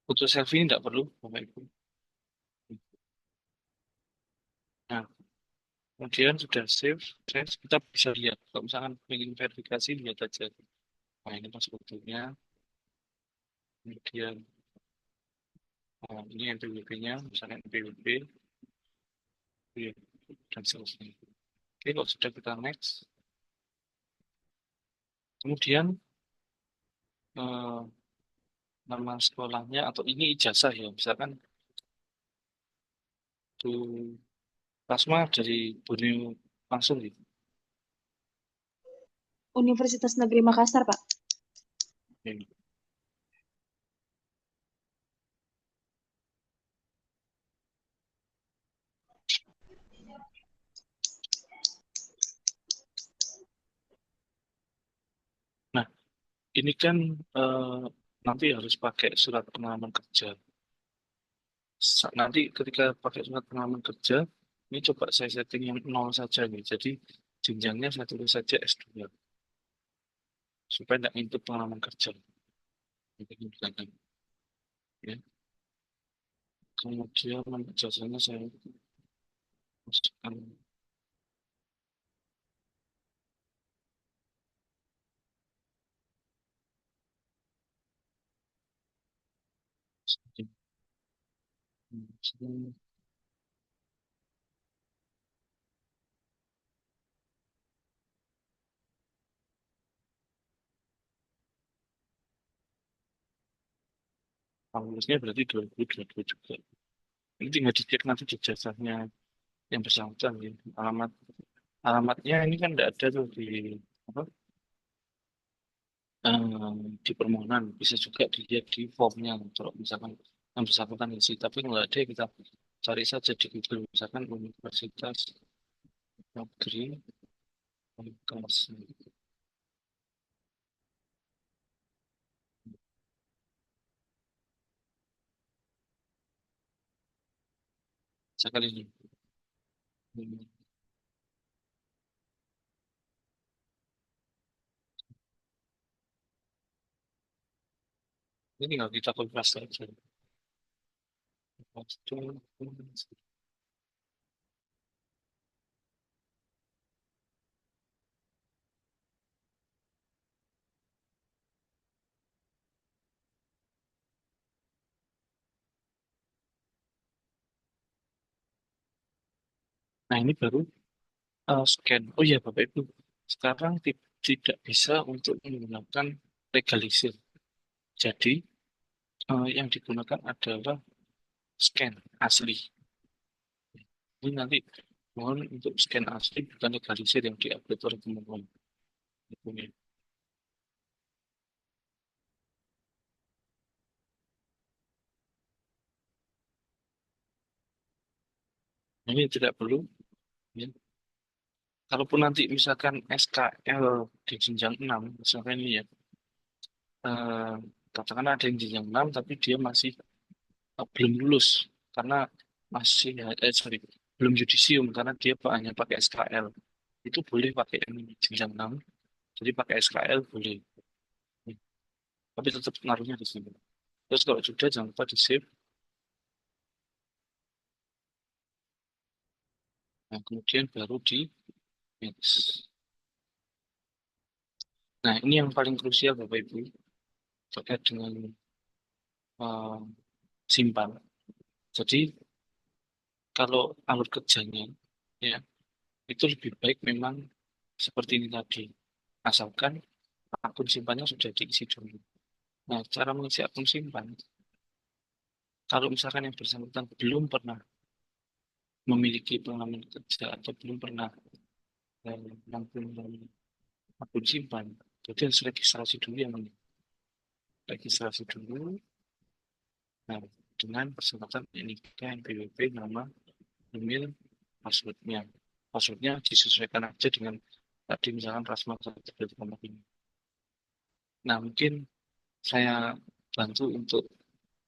Foto selfie ini tidak perlu, Bapak Ibu. Nah, kemudian sudah save, kita bisa lihat. Kalau misalkan ingin verifikasi, lihat aja. Nah, ini pas fotonya. Kemudian ini NPWP-nya, misalnya NPWP, ya, dan seterusnya. Oke, kalau sudah kita next. Kemudian nama sekolahnya atau ini ijazah ya, misalkan tuh Rasma dari Borneo langsung gitu. Universitas Negeri Makassar, Pak. Ini. Nah, ini kan nanti harus pakai surat pengalaman kerja. Nanti ketika pakai surat pengalaman kerja, ini coba saya setting yang 0 saja nih. Jadi jenjangnya saya tulis saja S2. Supaya tidak input pengalaman kerja. Ini belakang. Ya. Kemudian nama jasanya saya masukkan. Lulusnya berarti 2022 juga. Ini tinggal dicek nanti di jasanya yang bersangkutan ya. Alamatnya ini kan tidak ada tuh di apa di permohonan, bisa juga dilihat di formnya kalau misalkan yang bersangkutan isi, tapi kalau ada kita cari saja di Google, misalkan Universitas Negeri Makassar. Sekali ini. Ini tinggal kita copy paste aja. Nah, ini baru scan. Oh iya, Bapak Ibu. Sekarang tidak bisa untuk menggunakan legalisir. Jadi, yang digunakan adalah scan asli. Ini nanti mohon untuk scan asli, bukan legalisir yang diupload oleh teman-teman. Ini tidak perlu. Ya. Kalaupun nanti misalkan SKL di jenjang 6, misalkan ini ya, katakan ada yang jenjang 6, tapi dia masih belum lulus, karena masih, sorry, belum yudisium, karena dia hanya pakai SKL. Itu boleh pakai yang jenjang 6, jadi pakai SKL boleh. Tapi tetap pengaruhnya di sini. Terus kalau sudah, jangan lupa di-save. Nah, kemudian baru di next. Nah, ini yang paling krusial Bapak Ibu terkait dengan simpan. Jadi kalau alur kerjanya ya itu lebih baik memang seperti ini tadi. Asalkan akun simpannya sudah diisi dulu. Nah, cara mengisi akun simpan, kalau misalkan yang bersangkutan belum pernah memiliki pengalaman kerja atau belum pernah menampung akun simpan, jadi harus registrasi dulu yang ini. Registrasi dulu. Nah, dengan persyaratan NIK, NPWP, nama, email, passwordnya. Passwordnya disesuaikan aja dengan tadi misalkan Rasma ini. Nah, mungkin saya bantu untuk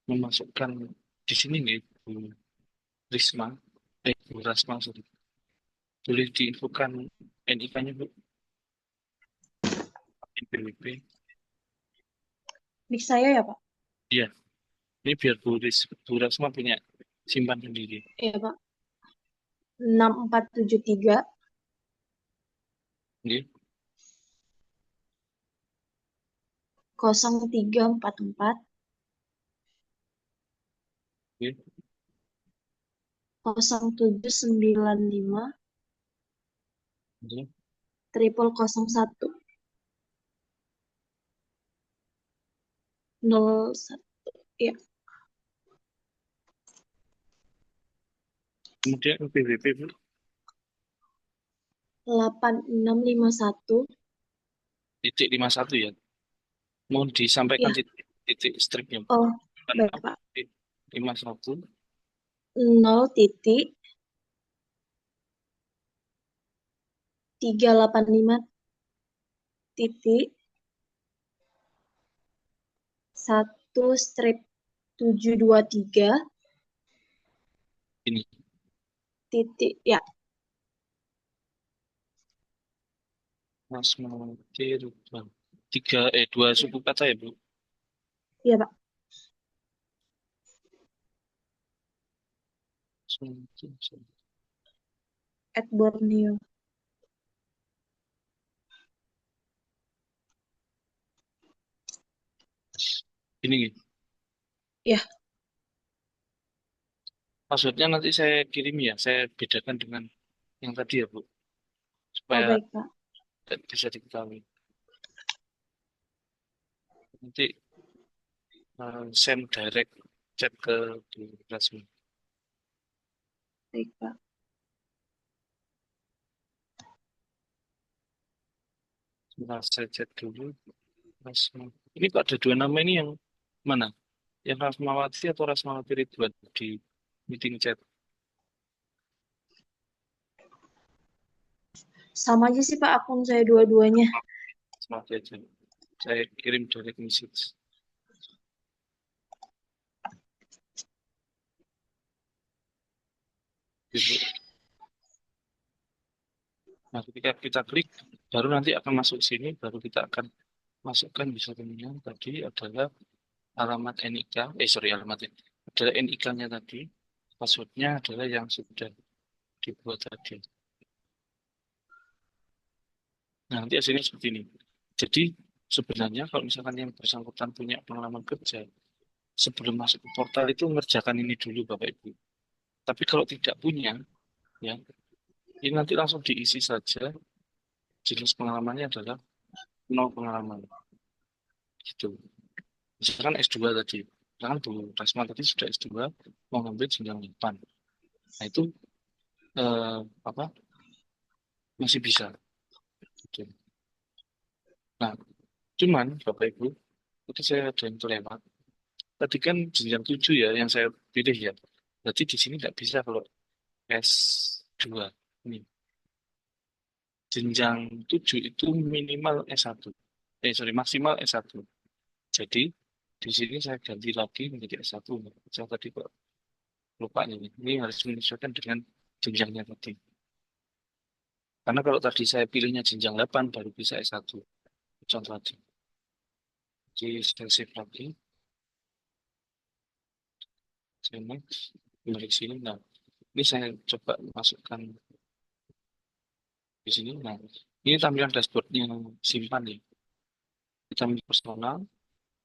memasukkan di sini nih, Bu Risma, Bu Rasma, sorry. Boleh diinfokan NIK-nya, Bu? NPWP. Nik saya ya Pak? Iya, ini biar Bu Rasma punya simpan sendiri. Iya Pak. 6473 Oke, 0344 oke, 0795 oke. 0001 01. Iya. Kemudian NPWP, Bu. 8651 Titik 51 ya. Mohon disampaikan ya. titik stripnya, Bu. Oh, baik Pak. 51 0 titik 385 titik 1 strip 723 ini. titik ya. Rasmawati Rubang. 2 suku kata ya, Bu. Iya Pak. At Borneo. Ini. Ya. Maksudnya nanti saya kirim ya, saya bedakan dengan yang tadi ya, Bu. Oh Supaya baik Pak. bisa diketahui. Nanti send direct chat ke Bu Rasmi. Baik Pak. Sebentar, saya chat dulu. Rasmi. Ini kok ada 2 nama ini yang mana? Yang Rasmawati atau Rasmawati Ridwan di meeting chat? Sama aja sih Pak akun saya dua-duanya. Rasmawati aja. Saya kirim direct message. Gitu. Nah, ketika kita klik, baru nanti akan masuk sini, baru kita akan masukkan bisa temunya tadi adalah alamat NIK, alamat ini. Adalah NIK-nya tadi, passwordnya adalah yang sudah dibuat tadi. Nah, nanti hasilnya seperti ini. Jadi, sebenarnya kalau misalkan yang bersangkutan punya pengalaman kerja, sebelum masuk ke portal itu mengerjakan ini dulu, Bapak Ibu. Tapi kalau tidak punya, ya, ini nanti langsung diisi saja. Jenis pengalamannya adalah 0 pengalaman. Gitu. Misalkan S2 tadi. Misalkan Bu Rasma tadi sudah S2, mau ngambil jenjang 8. Nah, itu apa masih bisa. Gitu. Nah, cuman Bapak Ibu, itu saya ada yang kelewat. Tadi kan jenjang 7 ya yang saya pilih ya. Berarti di sini nggak bisa kalau S2. Ini. Jenjang 7 itu minimal S1. Maksimal S1. Jadi, di sini saya ganti lagi menjadi S1. Saya tadi kok lupa ini. Ini harus menyesuaikan dengan jenjangnya tadi. Karena kalau tadi saya pilihnya jenjang 8 baru bisa S1. Contoh tadi. Jadi saya save lagi. Saya next. Kembali ke sini. Nah, ini saya coba masukkan di sini. Nah, ini tampilan dashboardnya simpan nih. Kita personal.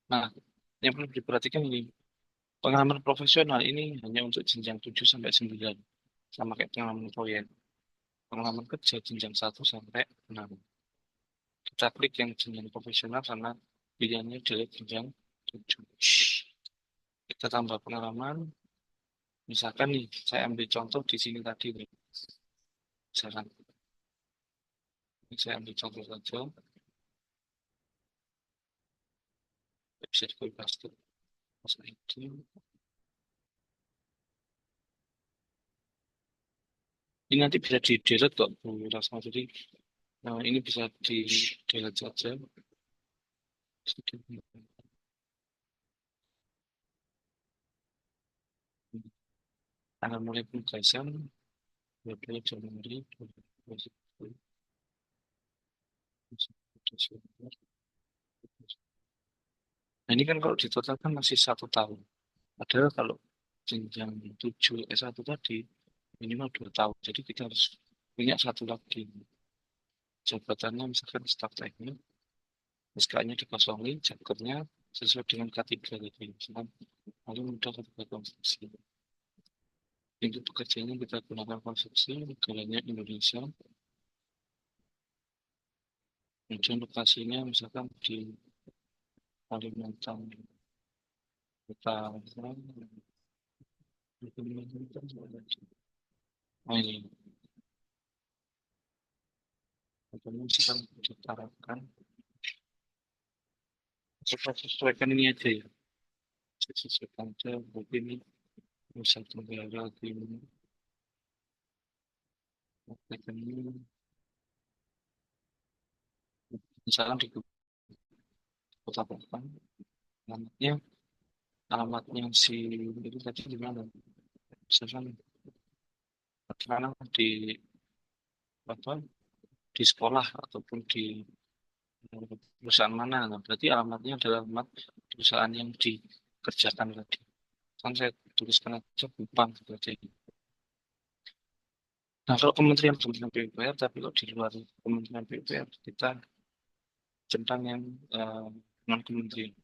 Nah, yang perlu diperhatikan ini. Pengalaman profesional ini hanya untuk jenjang 7 sampai 9. Sama kayak pengalaman proyek. Pengalaman kerja jenjang 1 sampai 6. Kita klik yang jenjang profesional karena pilihannya adalah jenjang 7. Kita tambah pengalaman. Misalkan nih, saya ambil contoh di sini tadi nih. Misalkan, ini saya ambil contoh saja. Bisa dibebas tuh. Mas ID. Ini nanti bisa di delete kok Bu Rasma. Jadi ini bisa di delete saja. tanggal mulai penugasan 22 Januari 2021. Nah, ini kan kalau ditotalkan masih 1 tahun. Padahal kalau jenjang 7 S1 tadi minimal 2 tahun. Jadi kita harus punya satu lagi. Jabatannya misalkan staf teknik, SK-nya dikosongi, jabkernya sesuai dengan K3 tadi. Misalkan paling mudah ketika konstruksi. Untuk pekerjaannya kita gunakan konstruksi, negaranya Indonesia. Kemudian lokasinya misalkan di Kalimantan Utara. Nah ini, misalkan ditarafkan. Kita sesuaikan ini aja ya. Sesuaikan aja, mungkin ini Nusa Tenggara Timur. Ini misalkan di Kota Batam, alamatnya si itu tadi di mana? Misalkan sekarang di apa? Di sekolah ataupun di perusahaan mana? Nah, berarti alamatnya adalah alamat perusahaan yang dikerjakan tadi. Kan saya tuliskan aja Kupang seperti ini. Nah, kalau Kementerian PUPR, tapi kalau di luar Kementerian PUPR kita centang yang non kementerian.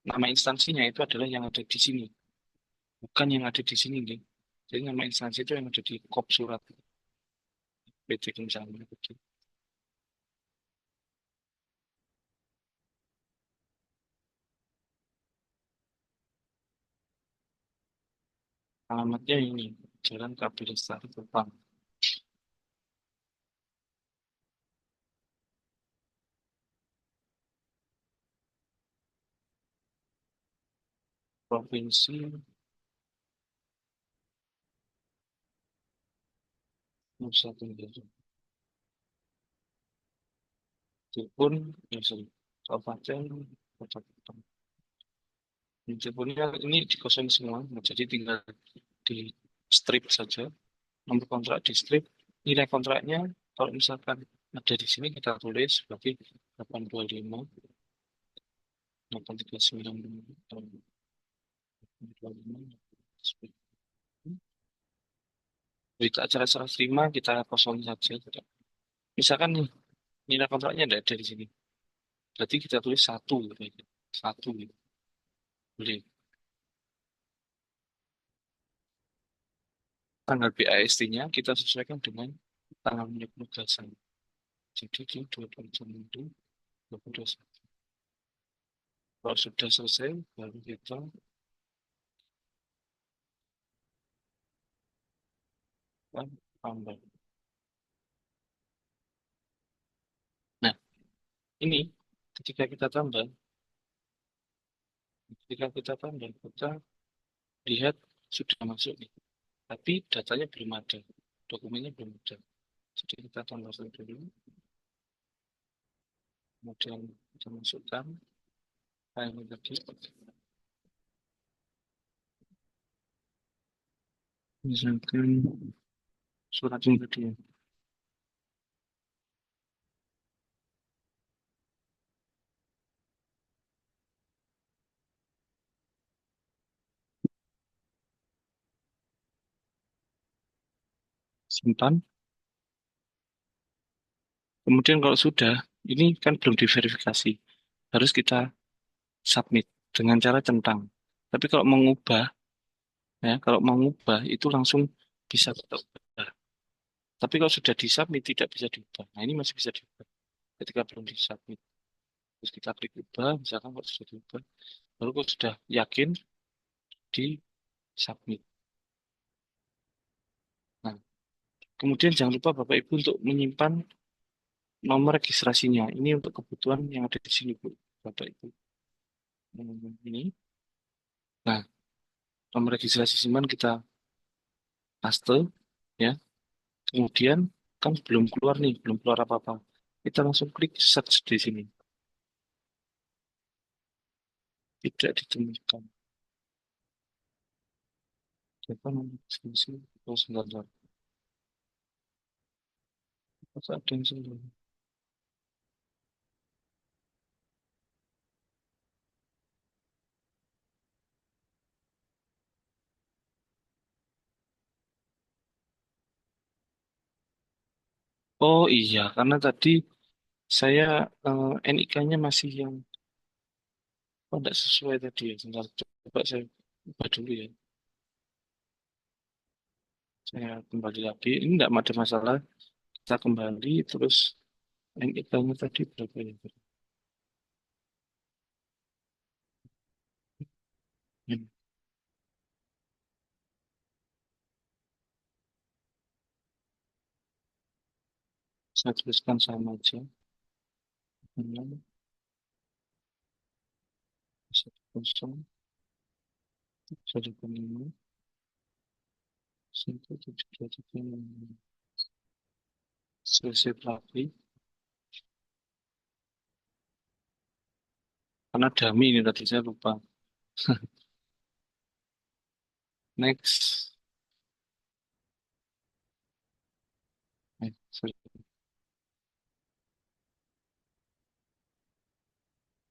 Nama instansinya itu adalah yang ada di sini, bukan yang ada di sini, nih. Jadi nama instansi itu yang ada di kop surat PT misalnya. Alamatnya ini, Jalan Kabir Lestari Kupang. Provinsi Nusa Tenggara. Itu pun ya Kabupaten Kota Kupang. Punnya ini dikosong semua, jadi tinggal di strip saja. Nomor kontrak di strip, nilai kontraknya kalau misalkan ada di sini kita tulis sebagai 825 839 berita acara serah terima kita kosongin saja. Misalkan nih nilai kontraknya ada di sini, berarti kita tulis 1 gitu. 1 gitu. Boleh. Tanggal BAST-nya kita sesuaikan dengan tanggal mulai penugasan. Jadi di 22 Januari 2021. Kalau sudah selesai, baru kita tambah. Nah, ini ketika kita tambah, kita lihat sudah masuk nih. Tapi datanya belum ada, dokumennya belum ada. Jadi kita tambah dulu. Kemudian kita masukkan file tadi. Misalkan surat yang tadi ya. Simpan. Kemudian kalau sudah, ini kan belum diverifikasi. Harus kita submit dengan cara centang. Tapi kalau mengubah, ya, kalau mengubah itu langsung bisa kita ubah. Tapi kalau sudah disubmit tidak bisa diubah. Nah ini masih bisa diubah ketika belum disubmit. Terus kita klik ubah, misalkan kalau sudah diubah, baru kalau sudah yakin di submit. Nah, kemudian jangan lupa Bapak Ibu untuk menyimpan nomor registrasinya. Ini untuk kebutuhan yang ada di sini, Bu, Bapak Ibu. Ini. Nah, nomor registrasi simpan kita paste, ya. Kemudian kan belum keluar nih, belum keluar apa-apa. Kita langsung klik search di sini. Tidak ditemukan. Siapa diskusi? Oh, sebentar. Masa ada yang salah? Oh iya, karena tadi saya NIK-nya masih yang tidak sesuai tadi ya. Sebentar, coba saya ubah dulu ya. Saya kembali lagi. Ini tidak ada masalah. Kita kembali terus NIK-nya tadi berapa ya? Hmm, Saya tuliskan sama aja. 6, 10, 1,5, 1,723. Selesai lagi. Karena dummy ini tadi saya lupa. Next. Sorry.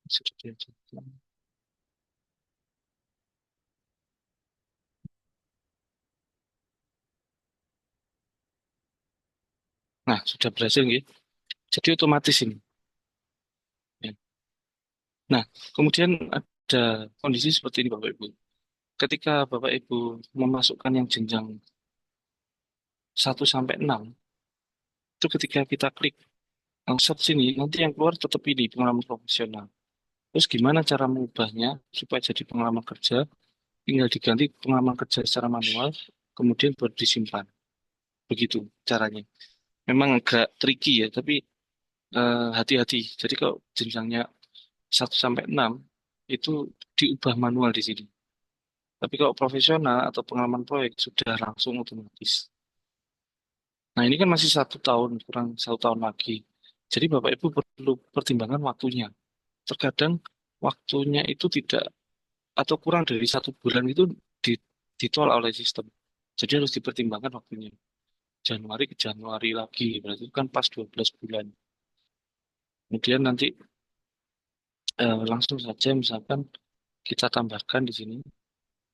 Sudah diajarkan. Nah, sudah berhasil nggih. Jadi otomatis ini. Ya. Nah, kemudian ada kondisi seperti ini Bapak Ibu. Ketika Bapak Ibu memasukkan yang jenjang 1 sampai 6, itu ketika kita klik set sini, nanti yang keluar tetap ini pengalaman profesional. Terus gimana cara mengubahnya supaya jadi pengalaman kerja? Tinggal diganti pengalaman kerja secara manual, kemudian baru disimpan. Begitu caranya. Memang agak tricky ya, tapi hati-hati. Jadi kalau jenjangnya 1 sampai 6 itu diubah manual di sini. Tapi kalau profesional atau pengalaman proyek sudah langsung otomatis. Nah ini kan masih 1 tahun, kurang 1 tahun lagi. Jadi Bapak Ibu perlu pertimbangan waktunya. Terkadang waktunya itu tidak atau kurang dari 1 bulan itu ditolak oleh sistem. Jadi harus dipertimbangkan waktunya. Januari ke Januari lagi, berarti itu kan pas 12 bulan. Kemudian nanti langsung saja misalkan kita tambahkan di sini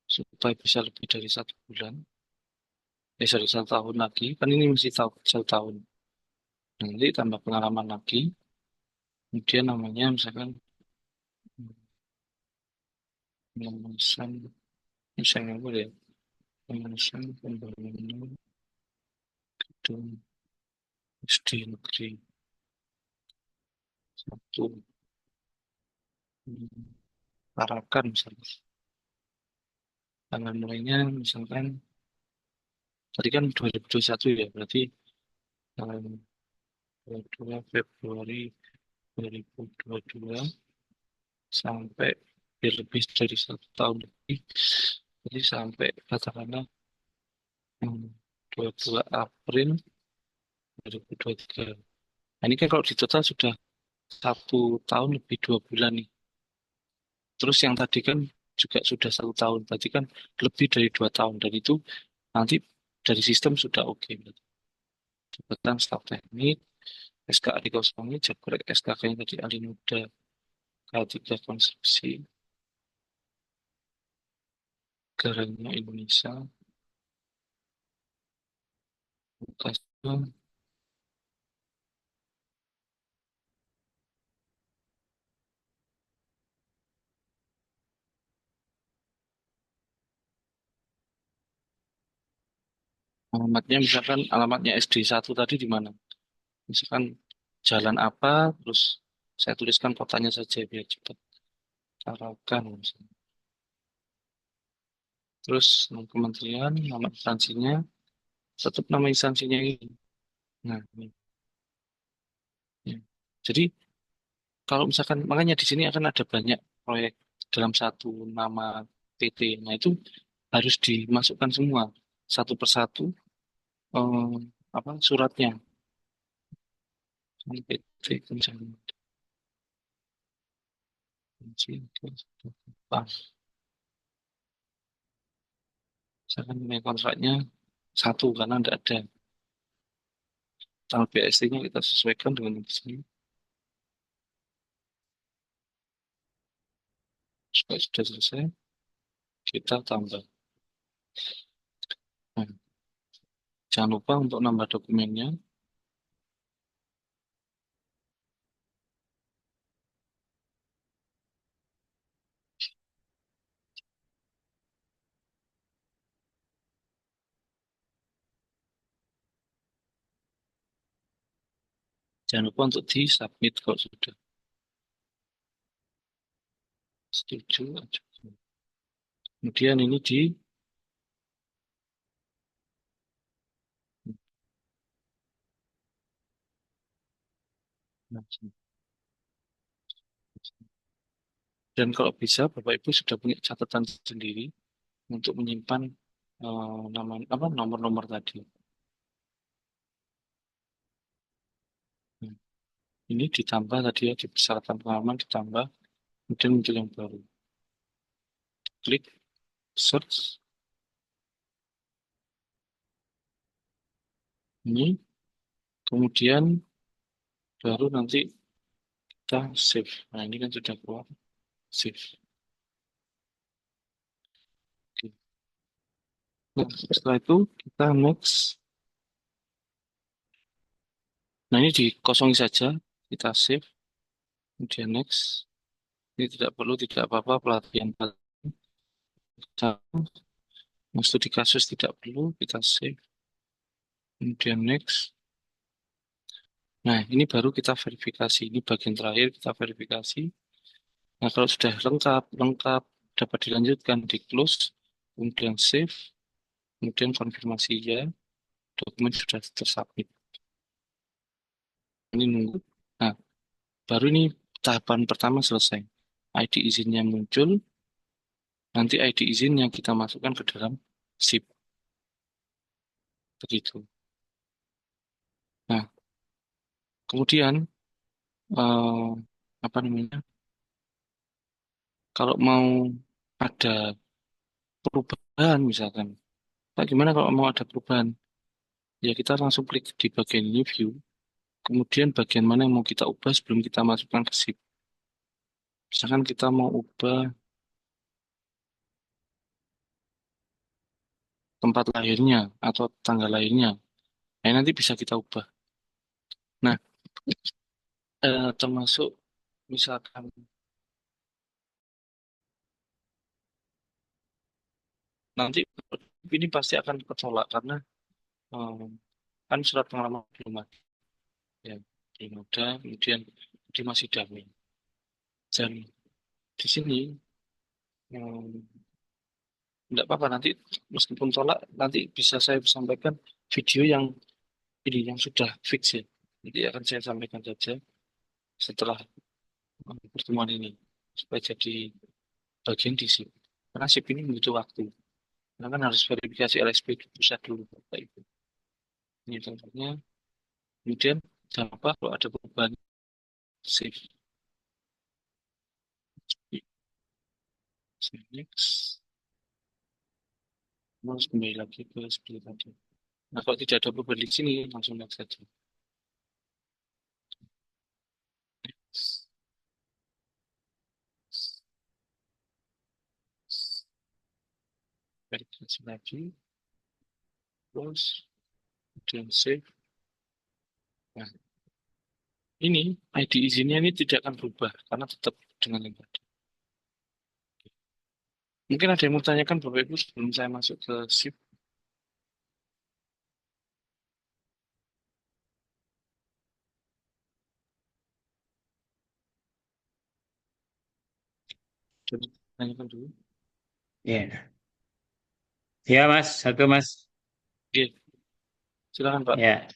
supaya bisa lebih dari 1 bulan. Sorry, 1 tahun lagi. Kan ini masih 1 tahun. Nanti tambah pengalaman lagi. Kemudian namanya misalkan pengurusan, misalnya apa ya? Pengurusan pembangunan gedung SD negeri 1. Tarakan misalnya. Tanggal mulainya misalkan tadi kan 2021 ya, berarti tanggal 22 Februari 2022 sampai lebih dari 1 tahun lebih. Jadi sampai katakanlah 22 April 2023. Nah, ini kan kalau di total sudah 1 tahun lebih 2 bulan nih. Terus yang tadi kan juga sudah 1 tahun, berarti kan lebih dari 2 tahun. Dan itu nanti dari sistem sudah oke. Jabatan staf teknik, SKA dikosongi, Jabrek SKK-nya tadi ahli muda, K3 konstruksi, negaranya Indonesia, lokasinya, alamatnya misalkan alamatnya SD 1 tadi di mana? Misalkan jalan apa, terus saya tuliskan kotanya saja biar cepat. Tarakan misalnya. Terus nama kementerian, nama instansinya, tetap nama instansinya ini. Nah, ini. Ya. Jadi kalau misalkan makanya di sini akan ada banyak proyek dalam satu nama PT. Nah, itu harus dimasukkan semua satu persatu eh, apa suratnya. PT Kencana. Misalkan nilai kontraknya 1 karena tidak ada. Tanggal BST-nya kita sesuaikan dengan yang di sini. Supaya sudah selesai, kita tambah. Nah, jangan lupa untuk nambah dokumennya. Jangan lupa untuk di-submit kalau sudah setuju. Kemudian ini di dan kalau bisa Bapak Ibu sudah punya catatan sendiri untuk menyimpan nama apa nomor-nomor tadi. Nah, ini ditambah tadi ya di persyaratan pengalaman ditambah, kemudian muncul yang baru. Klik search. Ini kemudian baru nanti kita save. Nah, ini kan sudah keluar. Save. Oke. Nah, setelah itu kita next. Nah, ini dikosongi saja. Kita save. Kemudian next. Ini tidak perlu, tidak apa-apa. Pelatihan. Nah, studi kasus tidak perlu. Kita save. Kemudian next. Nah, ini baru kita verifikasi. Ini bagian terakhir kita verifikasi. Nah, kalau sudah lengkap, dapat dilanjutkan di close. Kemudian save. Kemudian konfirmasi ya. Dokumen sudah tersubmit. Ini nunggu. Nah, baru ini tahapan pertama selesai. ID izinnya muncul. Nanti ID izin yang kita masukkan ke dalam SIP. Begitu. Nah, kemudian apa namanya? Kalau mau ada perubahan misalkan, Pak gimana kalau mau ada perubahan? Ya kita langsung klik di bagian ini view. Kemudian bagian mana yang mau kita ubah sebelum kita masukkan ke SIP. Misalkan kita mau ubah tempat lahirnya atau tanggal lahirnya. Nah, nanti bisa kita ubah. Nah, termasuk misalkan nanti ini pasti akan ketolak karena kan surat pengalaman belum ada, ya belum ada, kemudian dia masih dummy. Dan di sini tidak apa-apa nanti meskipun tolak nanti bisa saya sampaikan video yang ini yang sudah fix ya. Nanti akan saya sampaikan saja setelah pertemuan ini supaya jadi bagian di SIP. Karena SIP ini butuh waktu. Karena kan harus verifikasi LSP di pusat dulu Bapak Ibu. Ini contohnya. Kemudian jangan lupa kalau ada perubahan save. Save next. Harus kembali lagi ke seperti tadi. Nah kalau tidak ada perubahan di sini langsung next saja. Next. Verifikasi lagi. Close. Kemudian save. Nah, ini ID izinnya ini tidak akan berubah karena tetap dengan yang tadi. Mungkin ada yang mau tanyakan Bapak Ibu sebelum saya masuk ke SIP. Coba tanyakan dulu. Ya. Ya, Mas. Satu, Mas. Oke. Silakan Pak. Ya.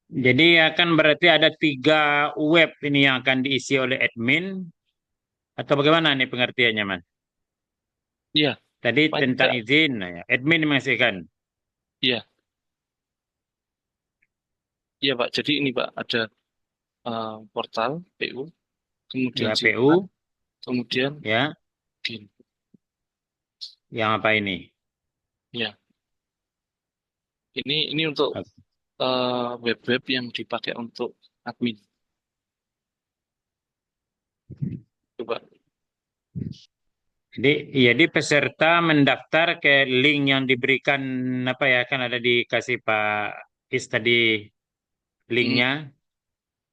Jadi akan berarti ada 3 web ini yang akan diisi oleh admin. Atau bagaimana nih pengertiannya, Mas? Iya. Tadi Pak, tentang tidak. izin, ya. Admin mengisikan. Iya. Iya Pak. Jadi ini Pak ada portal PU, kemudian Ya, simpanan, PU, kemudian ya. BIN. Yang apa ini? Ya, ini untuk web-web yang dipakai untuk admin. Coba. Jadi peserta mendaftar ke link yang diberikan apa ya, kan ada dikasih Pak Is tadi linknya.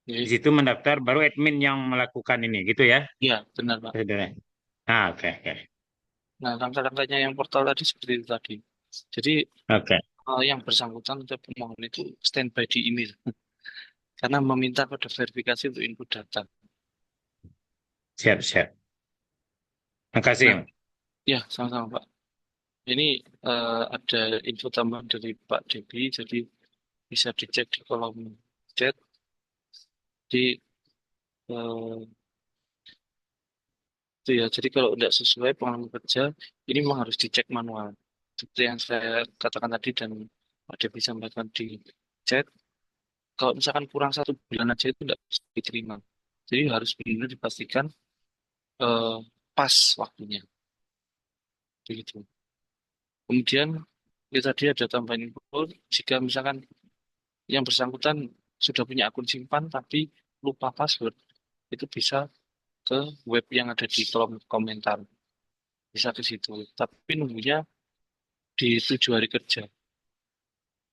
Di Ya, situ mendaftar, baru admin yang melakukan ini, gitu ya, ya, benar, Pak. saudara. Oke, oke. Nah, langkah-langkahnya yang portal tadi seperti itu tadi. Jadi Oke, yang bersangkutan atau pemohon itu standby di email karena meminta kode verifikasi untuk input data. siap, siap. Makasih. Nah, ya, sama-sama, Pak. Ini ada info tambahan dari Pak Debi, jadi bisa dicek di kolom chat. Di itu ya, jadi kalau tidak sesuai pengalaman kerja, ini memang harus dicek manual. Seperti yang saya katakan tadi dan Pak Debi sampaikan di chat, kalau misalkan kurang 1 bulan aja itu tidak bisa diterima. Jadi harus benar-benar dipastikan eh, pas waktunya. Begitu. Kemudian ya tadi ada tambahan info, jika misalkan yang bersangkutan sudah punya akun simpan tapi lupa password, itu bisa ke web yang ada di kolom komentar. Bisa ke situ. Tapi nunggunya di 7 hari kerja.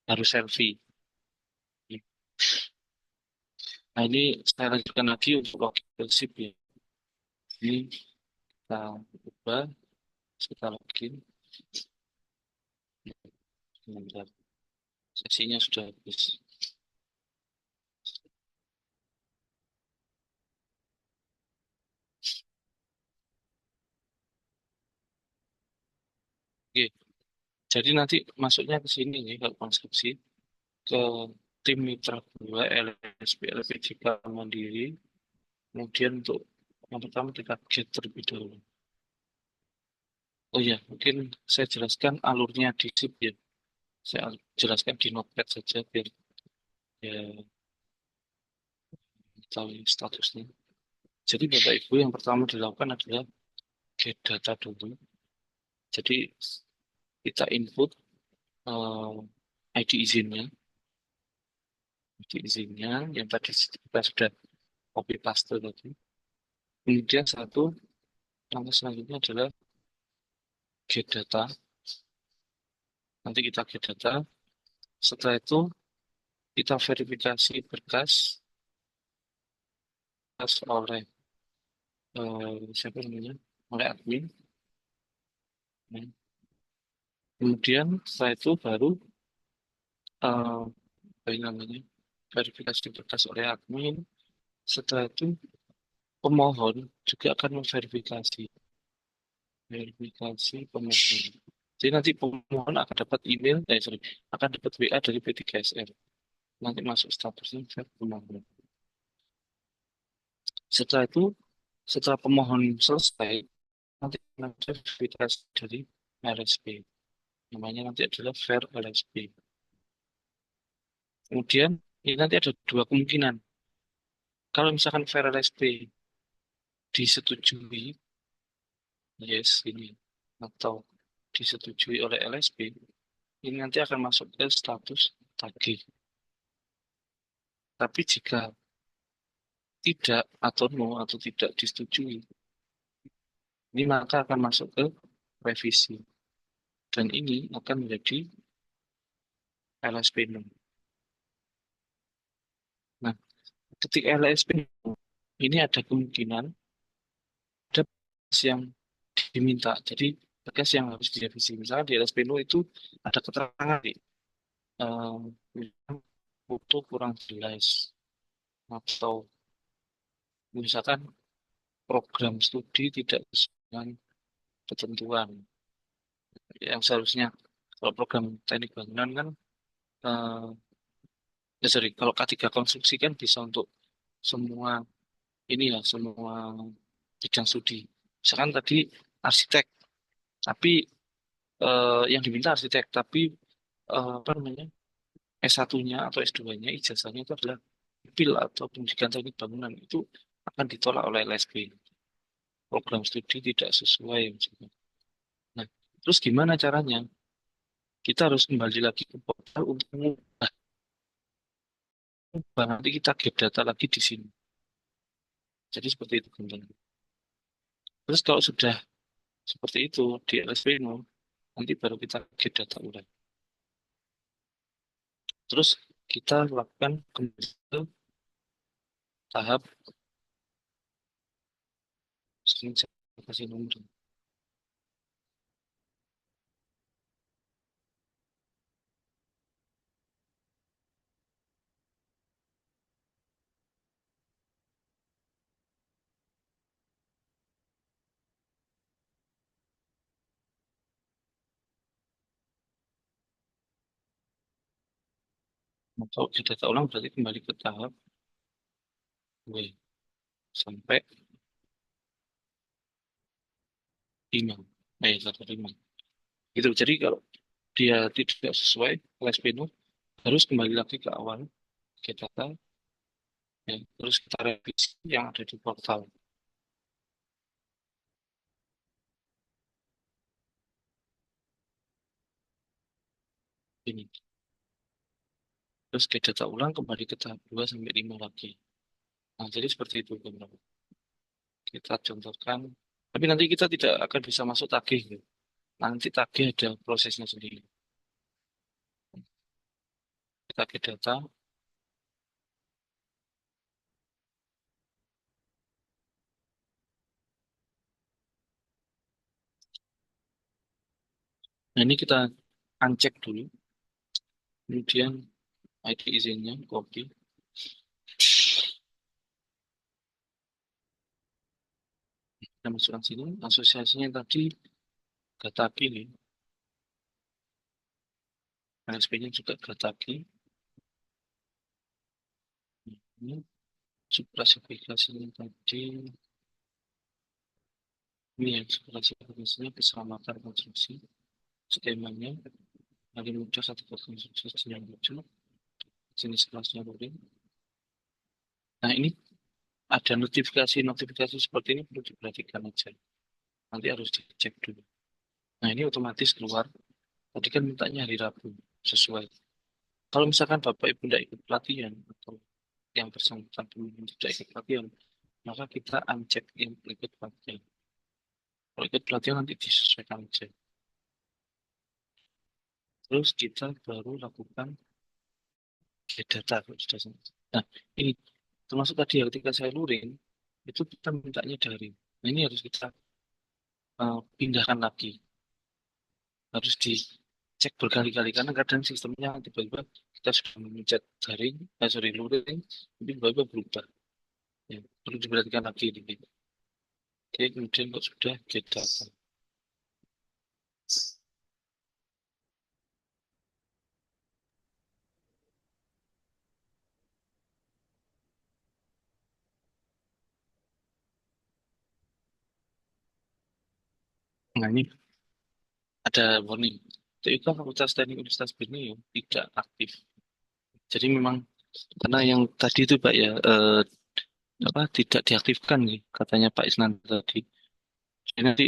Harus selfie. Nah ini saya lanjutkan lagi untuk login sip ya. Ini kita ubah, kita login. Sebentar. Sesinya sudah habis. Oke, jadi nanti masuknya ke sini nih kalau konstruksi ke tim mitra 2 LSP LPJK Mandiri. Kemudian untuk yang pertama kita get terlebih dahulu. Oh ya, mungkin saya jelaskan alurnya di SIP ya. Saya jelaskan di notepad saja biar ya tahu statusnya. Jadi Bapak Ibu yang pertama dilakukan adalah get data dulu. Jadi kita input ID izinnya. ID izinnya yang tadi kita sudah copy paste tadi. Kemudian langkah selanjutnya adalah get data. Nanti kita get data. Setelah itu kita verifikasi berkas oleh siapa namanya? Oleh admin. Nah, kemudian setelah itu baru apa namanya? Verifikasi berkas oleh admin. Setelah itu pemohon juga akan memverifikasi pemohon. Jadi nanti pemohon akan dapat email, akan dapat WA dari P3SR. Nanti masuk statusnya pemohon. Setelah itu, setelah pemohon selesai, nanti ada verifikasi dari LSP. Namanya nanti adalah Fair LSP. Kemudian, ini nanti ada 2 kemungkinan. Kalau misalkan Fair LSP disetujui, yes, ini, atau disetujui oleh LSP, ini nanti akan masuk ke status tagih. Tapi jika tidak atau no atau tidak disetujui, ini maka akan masuk ke revisi. Dan ini akan menjadi LSP 6. Nah, ketika LSP 6, ini ada kemungkinan ada berkas yang diminta. Jadi berkas yang harus direvisi. Misalnya di LSP 0 itu ada keterangan di foto kurang jelas atau misalkan program studi tidak sesuai dengan ketentuan yang seharusnya. Kalau program teknik bangunan kan kalau K3 konstruksi kan bisa untuk semua ini ya, semua bidang studi. Misalkan tadi arsitek, tapi yang diminta arsitek, tapi apa namanya, S1-nya atau S2-nya, ijazahnya itu adalah PIL atau pendidikan teknik bangunan, itu akan ditolak oleh LSP. Program studi tidak sesuai. Nah, terus gimana caranya? kita harus kembali lagi ke portal untuk mengubah. Nanti kita get data lagi di sini. Jadi seperti itu teman-teman. Terus kalau sudah seperti itu di LSPino, nanti baru kita get data ulang. Terus kita lakukan kembali ke tahap sini saya kasih nomor. Kalau get data ulang berarti kembali ke tahap W sampai 5. Satu 5. Gitu. Jadi kalau dia tidak sesuai LSPino, harus kembali lagi ke awal get data, ya, terus kita revisi yang ada di portal ini. Terus get data ulang kembali ke tahap 2 sampai 5 lagi. Nah, jadi seperti itu teman-teman. Kita contohkan, tapi nanti kita tidak akan bisa masuk tagih. Gitu. Nanti tagih ada prosesnya sendiri. Kita get data, nah ini kita uncheck dulu, kemudian ID izinnya, copy. Kita masukkan sini, asosiasinya tadi Gataki nih. LSP-nya juga Gataki. Ini subklasifikasinya tadi, ini ya, subklasifikasinya keselamatan konstruksi, skemanya, hari mudah satu konstruksi yang lucu, jenis kelasnya loading. Nah ini ada notifikasi seperti ini perlu diperhatikan aja. Nanti harus dicek dulu. Nah ini otomatis keluar. Tadi kan mintanya hari Rabu sesuai. Kalau misalkan Bapak Ibu tidak ikut pelatihan atau yang bersangkutan belum tidak ikut pelatihan, maka kita uncheck yang ikut pelatihan. Kalau ikut pelatihan nanti disesuaikan aja. Terus kita baru lakukan get data. Nah ini termasuk tadi ya, ketika saya luring itu kita mintanya daring. Nah ini harus kita pindahkan lagi, harus dicek berkali-kali karena kadang sistemnya tiba-tiba kita sudah memencet daring, luring, tapi tiba-tiba berubah. Ya, perlu diperhatikan lagi ini. Oke, kemudian kok sudah get data. Nah ini ada warning. TUK Fakultas Teknik Universitas Borneo tidak aktif. Jadi memang karena yang tadi itu Pak ya tidak diaktifkan nih katanya Pak Isnan tadi. Jadi nanti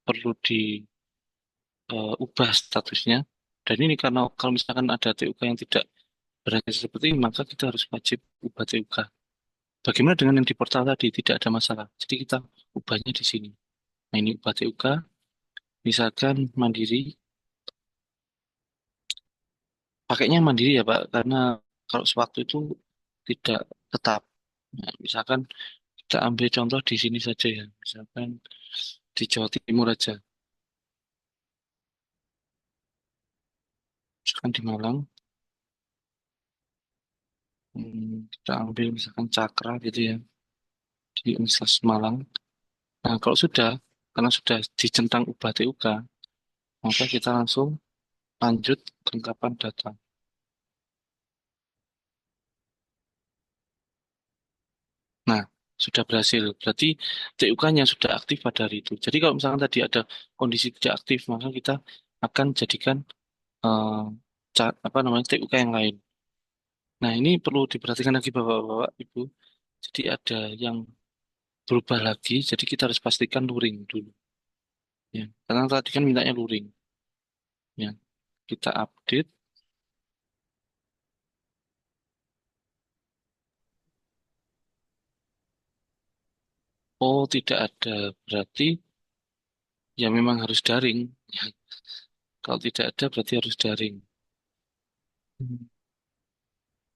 perlu diubah statusnya. Dan ini karena kalau misalkan ada TUK yang tidak berada seperti ini, maka kita harus wajib ubah TUK. Bagaimana dengan yang di portal tadi? Tidak ada masalah. Jadi kita ubahnya di sini. Nah ini ubah TUK. Misalkan mandiri. Pakainya mandiri ya Pak, karena kalau sewaktu itu tidak tetap. Nah, misalkan kita ambil contoh di sini saja ya, misalkan di Jawa Timur aja, misalkan di Malang, kita ambil misalkan Cakra gitu ya, di Universitas Malang. Nah, kalau sudah, karena sudah dicentang ubah TUK, maka kita langsung lanjut kelengkapan data. Nah, sudah berhasil. Berarti TUK-nya sudah aktif pada hari itu. Jadi kalau misalkan tadi ada kondisi tidak aktif, maka kita akan jadikan TUK yang lain. Nah, ini perlu diperhatikan lagi Bapak-bapak, Ibu. Jadi ada yang berubah lagi, jadi kita harus pastikan luring dulu. Ya, karena tadi kan mintanya luring. Ya. Kita update. Oh, tidak ada. Berarti ya memang harus daring. Kalau tidak ada berarti harus daring.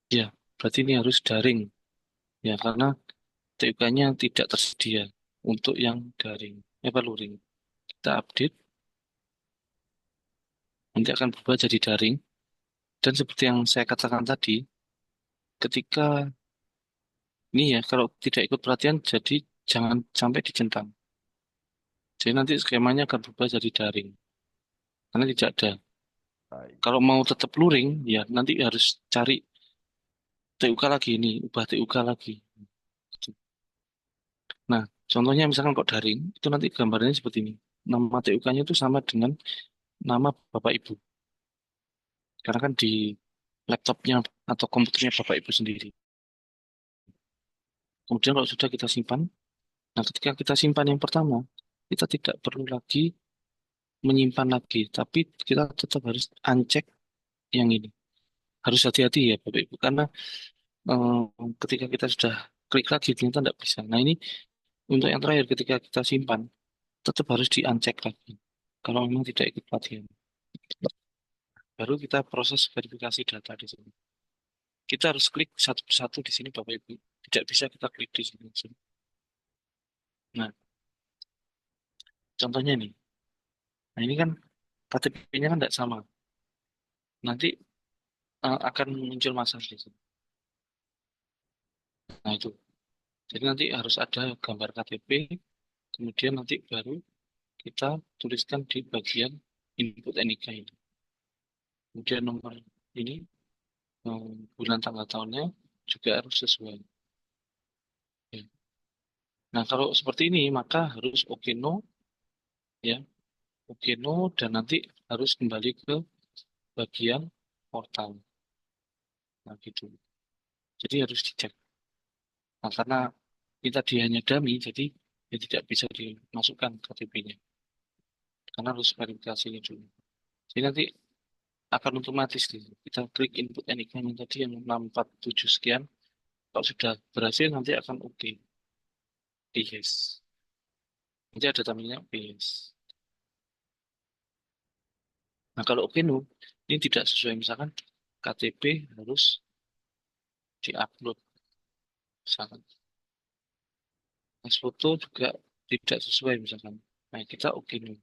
Ya, berarti ini harus daring. Ya, karena TUK-nya tidak tersedia untuk yang daring. Luring. Kita update. Nanti akan berubah jadi daring. Dan seperti yang saya katakan tadi, ketika ini ya, kalau tidak ikut pelatihan, jadi jangan sampai dicentang. Jadi nanti skemanya akan berubah jadi daring. Karena tidak ada. Kalau mau tetap luring, ya nanti harus cari TUK lagi ini, ubah TUK lagi. Nah, contohnya misalkan kok daring, itu nanti gambarnya seperti ini. Nama TUK-nya itu sama dengan nama Bapak Ibu. Karena kan di laptopnya atau komputernya Bapak Ibu sendiri. Kemudian kalau sudah kita simpan, nah ketika kita simpan yang pertama, kita tidak perlu lagi menyimpan lagi, tapi kita tetap harus uncheck yang ini. Harus hati-hati ya Bapak Ibu, karena ketika kita sudah klik lagi, ternyata tidak bisa. Nah ini untuk yang terakhir, ketika kita simpan, tetap harus di-uncheck lagi. Kalau memang tidak ikut pelatihan. Baru kita proses verifikasi data di sini. Kita harus klik satu persatu di sini Bapak Ibu. Tidak bisa kita klik di sini langsung. Nah, contohnya nih. Nah, ini kan KTP-nya kan tidak sama. Nanti akan muncul masalah di sini. Nah, itu. Jadi nanti harus ada gambar KTP, kemudian nanti baru kita tuliskan di bagian input NIK ini. Kemudian nomor ini, bulan tanggal tahunnya juga harus sesuai. Ya. Nah, kalau seperti ini, maka harus oke no, ya, oke no, dan nanti harus kembali ke bagian portal. Nah, gitu. Jadi harus dicek. Nah, karena ini tadi hanya dummy, jadi ya tidak bisa dimasukkan KTP-nya. Karena harus verifikasinya dulu. Jadi nanti akan otomatis kita klik input NIK-nya tadi yang 647 sekian. Kalau sudah berhasil nanti akan oke. Yes. Nanti ada tambahnya yes. Nah kalau oke no, ini tidak sesuai misalkan KTP harus diupload. Misalkan. Mas foto juga tidak sesuai misalkan. Nah kita oke no.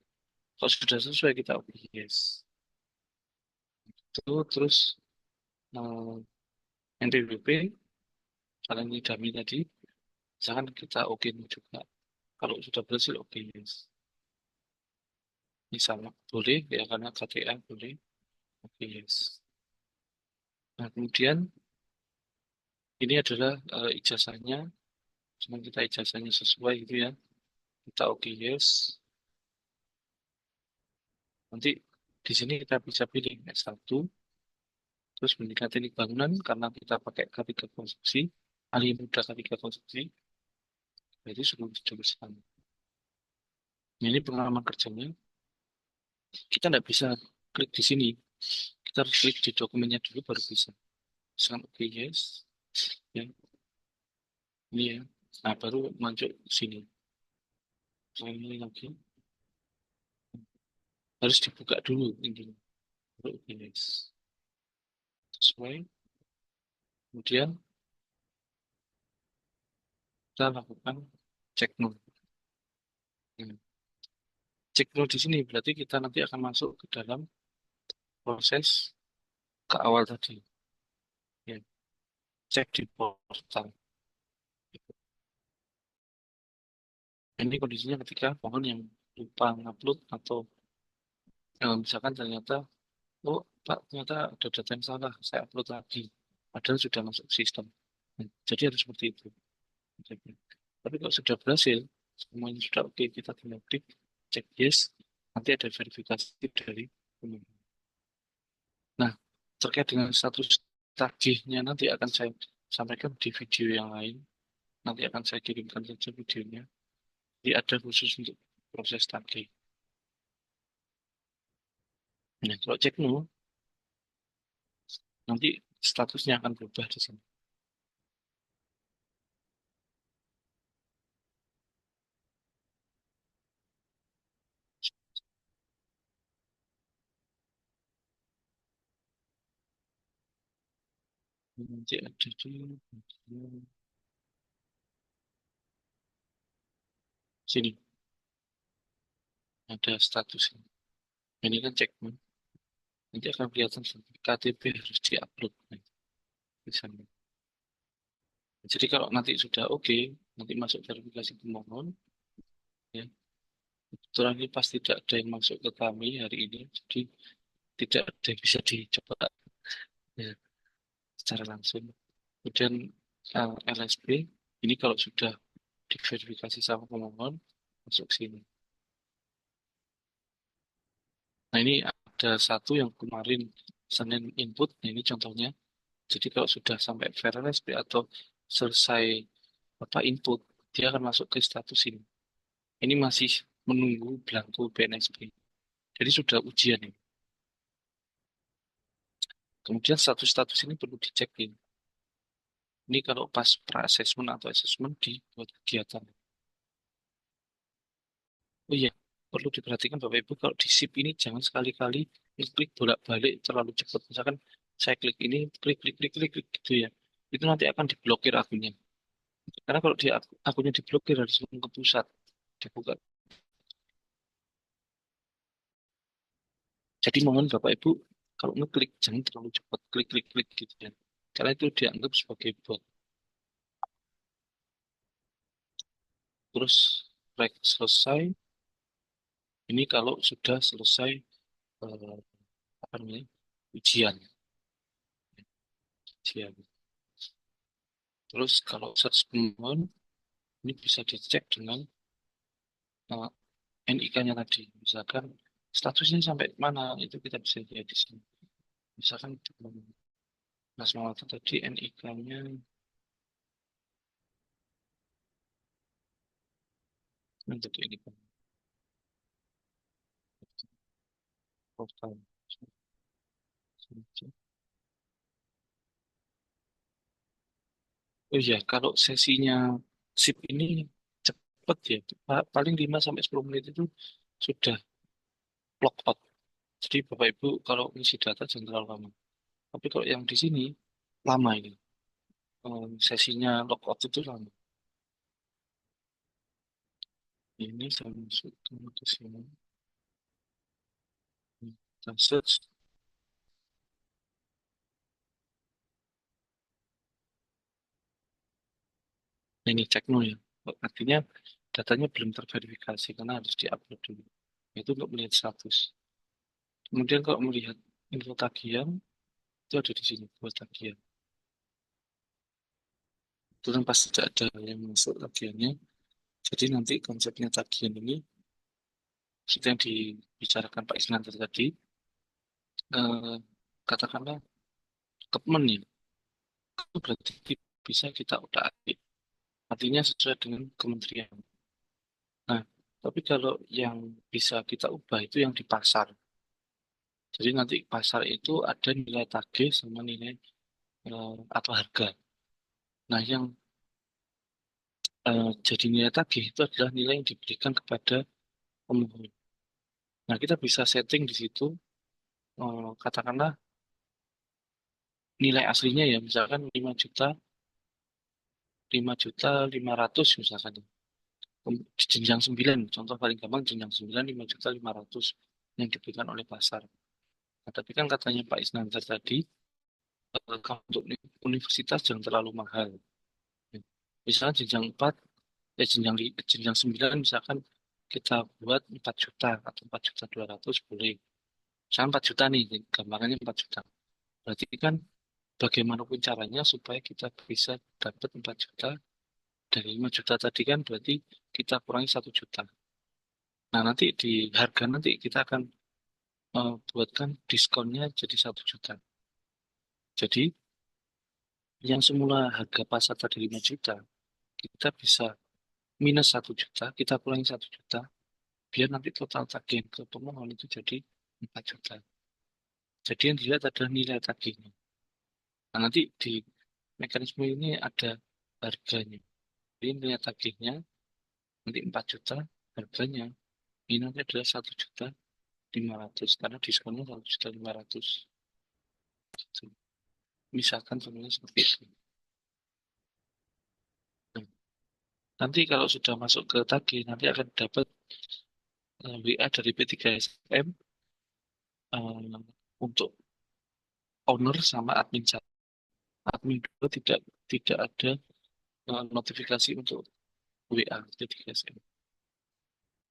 Kalau sudah sesuai kita oke yes. Itu terus NPWP kalian ini dummy tadi. Misalkan kita oke no juga. Kalau sudah berhasil oke yes. Ini sama boleh ya karena KTA boleh. Oke yes. Nah kemudian ini adalah ijazahnya. Cuma kita ijazahnya sesuai gitu ya. Kita oke yes. Nanti di sini kita bisa pilih S1. Terus pendidikan teknik bangunan karena kita pakai K3 konstruksi. Ahli muda K3 konstruksi. Jadi sebelum jurusan. Ini pengalaman kerjanya. Kita tidak bisa klik di sini. Kita harus klik di dokumennya dulu baru bisa. Misalkan oke yes. Ya. Ini ya. Nah baru masuk sini. Ini lagi. Harus dibuka dulu ini. Baru oke yes. Sesuai. Kemudian kita lakukan cek no. Cek no di sini berarti kita nanti akan masuk ke dalam proses ke awal tadi. Ya. Cek di portal. Ini kondisinya ketika pohon yang lupa ngupload atau misalkan ternyata, oh Pak ternyata ada data yang salah, saya upload lagi. Padahal sudah masuk sistem. Jadi harus seperti itu. Tapi kalau sudah berhasil, semuanya sudah oke, kita tinggal klik, cek yes, nanti ada verifikasi dari pemohon. Nah, terkait dengan status tagihnya nanti akan saya sampaikan di video yang lain. Nanti akan saya kirimkan saja videonya. Jadi ada khusus untuk proses tagih. Nah, kalau cek no, nanti statusnya akan berubah di sini. Nanti ada di bagian sini, ada status ini. Ini kan checkpoint. Nanti akan kelihatan KTP harus diupload. Nah, di sana. Jadi kalau nanti sudah oke, nanti masuk verifikasi pemohon, ya. Kebetulan ini pasti tidak ada yang masuk ke kami hari ini, jadi tidak ada yang bisa dicoba ya, secara langsung. Kemudian LSP, ini kalau sudah diverifikasi sama pemohon, masuk sini. Nah ini ada satu yang kemarin Senin input, nah ini contohnya. Jadi kalau sudah sampai LSP atau selesai input, dia akan masuk ke status ini. Ini masih menunggu belangko BNSP. Jadi sudah ujian ini. Kemudian status-status ini perlu dicekin. Ini kalau pas pra-assessment atau assessment dibuat kegiatan. Oh iya, perlu diperhatikan Bapak Ibu kalau di SIP ini jangan sekali-kali klik bolak-balik terlalu cepat. Misalkan saya klik ini, klik gitu ya. Itu nanti akan diblokir akunnya. Karena kalau dia akunnya diblokir harus langsung ke pusat dibuka. Jadi mohon Bapak Ibu kalau ngeklik jangan terlalu cepat klik gitu ya. Karena itu dianggap sebagai bot. Terus selesai. Ini kalau sudah selesai apa namanya ujian. Terus kalau search pemohon ini bisa dicek dengan NIK-nya tadi. Misalkan statusnya sampai mana itu kita bisa lihat di sini. Misalkan Mas Mawata tadi NIK-nya untuk ini portal. Oh iya, kalau sesinya SIP ini cepat ya, paling 5 sampai 10 menit itu sudah log out. Jadi Bapak Ibu kalau ngisi data jangan terlalu lama. Tapi kalau yang di sini lama ini. Sesinya log out itu lama. Ini saya masuk ke sini. Kita search. Nah, ini cekno ya. Artinya datanya belum terverifikasi karena harus diupload dulu. Itu untuk melihat status. Kemudian kalau melihat info tagihan, itu ada di sini buat tagihan. Itu kan pasti tidak ada yang masuk tagihannya. Jadi nanti konsepnya tagihan ini seperti yang dibicarakan Pak Isnanto tadi, katakanlah Kepmen ya, itu berarti bisa kita udah aktif. Artinya sesuai dengan kementerian. Nah, tapi kalau yang bisa kita ubah itu yang di pasar. Jadi nanti pasar itu ada nilai tagih sama nilai atau harga. Nah, yang jadi nilai tagih itu adalah nilai yang diberikan kepada pemohon. Nah, kita bisa setting di situ, katakanlah nilai aslinya ya, misalkan 5.500.000 misalkan. Di jenjang 9, contoh paling gampang jenjang 9, 5.500.000 yang diberikan oleh pasar. Nah, tapi kan katanya Pak Isnantar tadi, untuk universitas jangan terlalu mahal. Misalnya jenjang 4, jenjang 9 misalkan kita buat 4 juta atau 4.200.000 boleh. Misalnya 4 juta nih, gambarannya 4 juta. Berarti kan bagaimanapun caranya supaya kita bisa dapat 4 juta dari 5 juta tadi kan berarti kita kurangi 1 juta. Nah nanti di harga nanti kita akan buatkan diskonnya jadi 1 juta. Jadi yang semula harga pasar tadi 5 juta, kita bisa minus 1 juta, kita kurangi 1 juta, biar nanti total tagihan ke pemohon itu jadi 4 juta. Jadi yang dilihat adalah nilai tagihnya. Nah, nanti di mekanisme ini ada harganya. Jadi nilai tagihnya nanti 4 juta, harganya ini nanti adalah 1.500.000 karena diskonnya 1.500.000. Gitu. Misalkan sebenarnya seperti itu. Nah, nanti kalau sudah masuk ke tagih, nanti akan dapat WA dari P3SM untuk owner sama admin 1. Admin 2 tidak ada notifikasi untuk WA P3SM.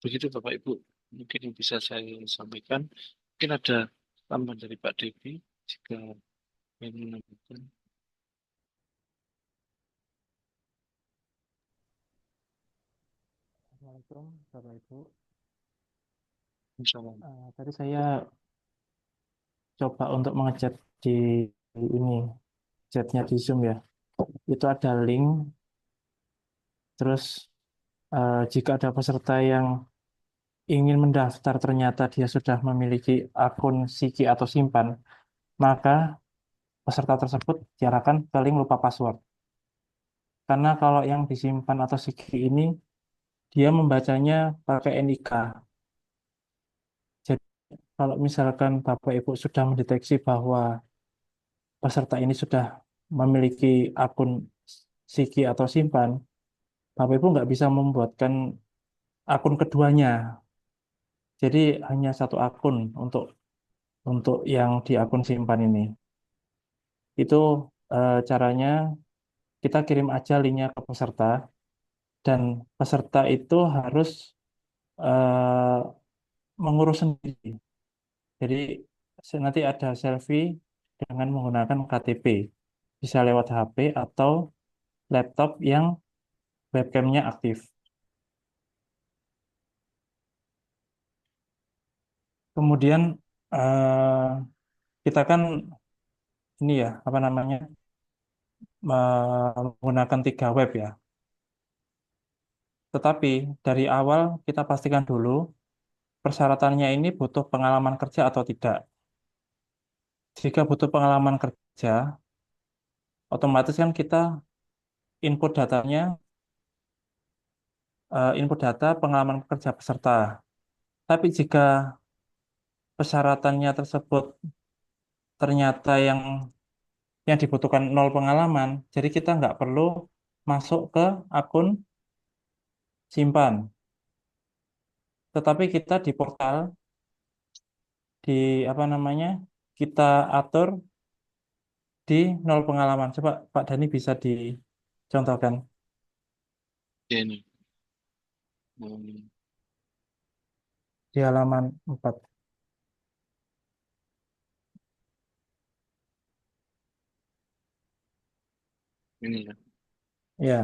Begitu Bapak Ibu, mungkin yang bisa saya sampaikan. Mungkin ada tambahan dari Pak Devi jika yang menambahkan. Assalamualaikum Bapak Ibu. Insya Allah. Tadi saya coba untuk mengechat di ini, chatnya di Zoom ya. Itu ada link. Terus jika ada peserta yang ingin mendaftar ternyata dia sudah memiliki akun Siki atau Simpan, maka peserta tersebut diarahkan ke link lupa password. Karena kalau yang disimpan atau Siki ini dia membacanya pakai NIK. Jadi kalau misalkan Bapak Ibu sudah mendeteksi bahwa peserta ini sudah memiliki akun Siki atau Simpan, Bapak Ibu nggak bisa membuatkan akun keduanya. Jadi hanya satu akun untuk yang di akun Simpan ini. Itu caranya kita kirim aja linknya ke peserta dan peserta itu harus eh, mengurus sendiri. Jadi nanti ada selfie dengan menggunakan KTP, bisa lewat HP atau laptop yang webcamnya aktif. Kemudian kita kan ini ya apa namanya menggunakan 3 web ya. Tetapi dari awal kita pastikan dulu persyaratannya ini butuh pengalaman kerja atau tidak. Jika butuh pengalaman kerja, otomatis kan kita input datanya, input data pengalaman kerja peserta. Tapi jika persyaratannya tersebut ternyata yang dibutuhkan 0 pengalaman, jadi kita nggak perlu masuk ke akun Simpan. Tetapi kita di portal, di apa namanya, kita atur di 0 pengalaman. Coba Pak Dani bisa dicontohkan. Ya, ini. Hmm, Di halaman 4. ini ya. Ya,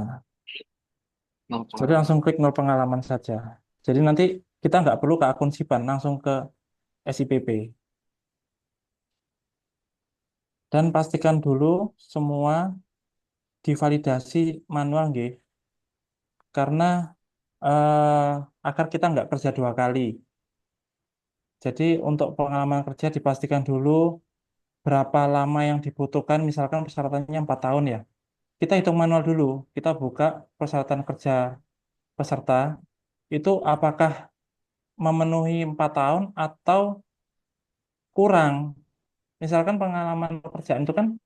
Nah, jadi langsung klik 0 pengalaman saja. Jadi nanti kita nggak perlu ke akun Simpan, langsung ke SIPP. Dan pastikan dulu semua divalidasi manual, nggih. Karena agar kita nggak kerja 2 kali. Jadi untuk pengalaman kerja dipastikan dulu berapa lama yang dibutuhkan, misalkan persyaratannya 4 tahun ya. Kita hitung manual dulu, kita buka persyaratan kerja peserta, itu apakah memenuhi 4 tahun atau kurang. Misalkan pengalaman pekerjaan itu kan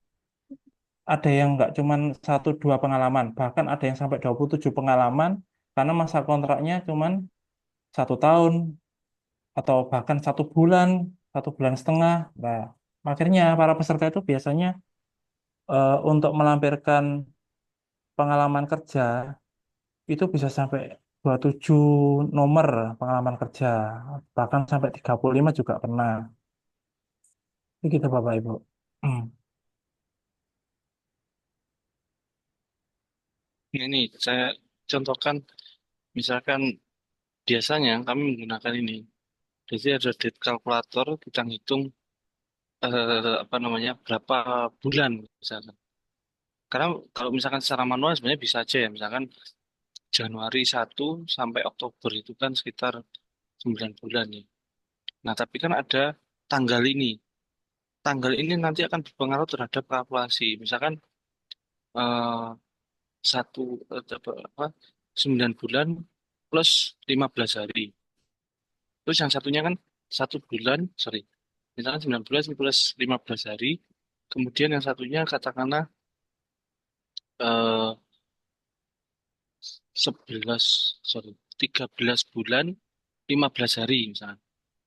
ada yang nggak cuman 1-2 pengalaman, bahkan ada yang sampai 27 pengalaman, karena masa kontraknya cuman 1 tahun, atau bahkan 1 bulan, 1,5 bulan. Nah, akhirnya para peserta itu biasanya untuk melampirkan pengalaman kerja itu bisa sampai 27 nomor pengalaman kerja, bahkan sampai 35 juga pernah. Begitu Bapak Ibu. ini saya contohkan, misalkan biasanya kami menggunakan ini. Jadi ada date kalkulator, kita hitung apa namanya berapa bulan misalkan. Karena kalau misalkan secara manual sebenarnya bisa aja ya, misalkan Januari 1 sampai Oktober itu kan sekitar 9 bulan ya. Nah, tapi kan ada tanggal ini. tanggal ini nanti akan berpengaruh terhadap kalkulasi. Misalkan eh, satu apa 9 bulan plus 15 hari. Terus yang satunya kan 1 bulan, sorry, misalkan 9 bulan plus 15 hari. Kemudian yang satunya katakanlah eh, 11, sorry, 13 bulan 15 hari misalnya.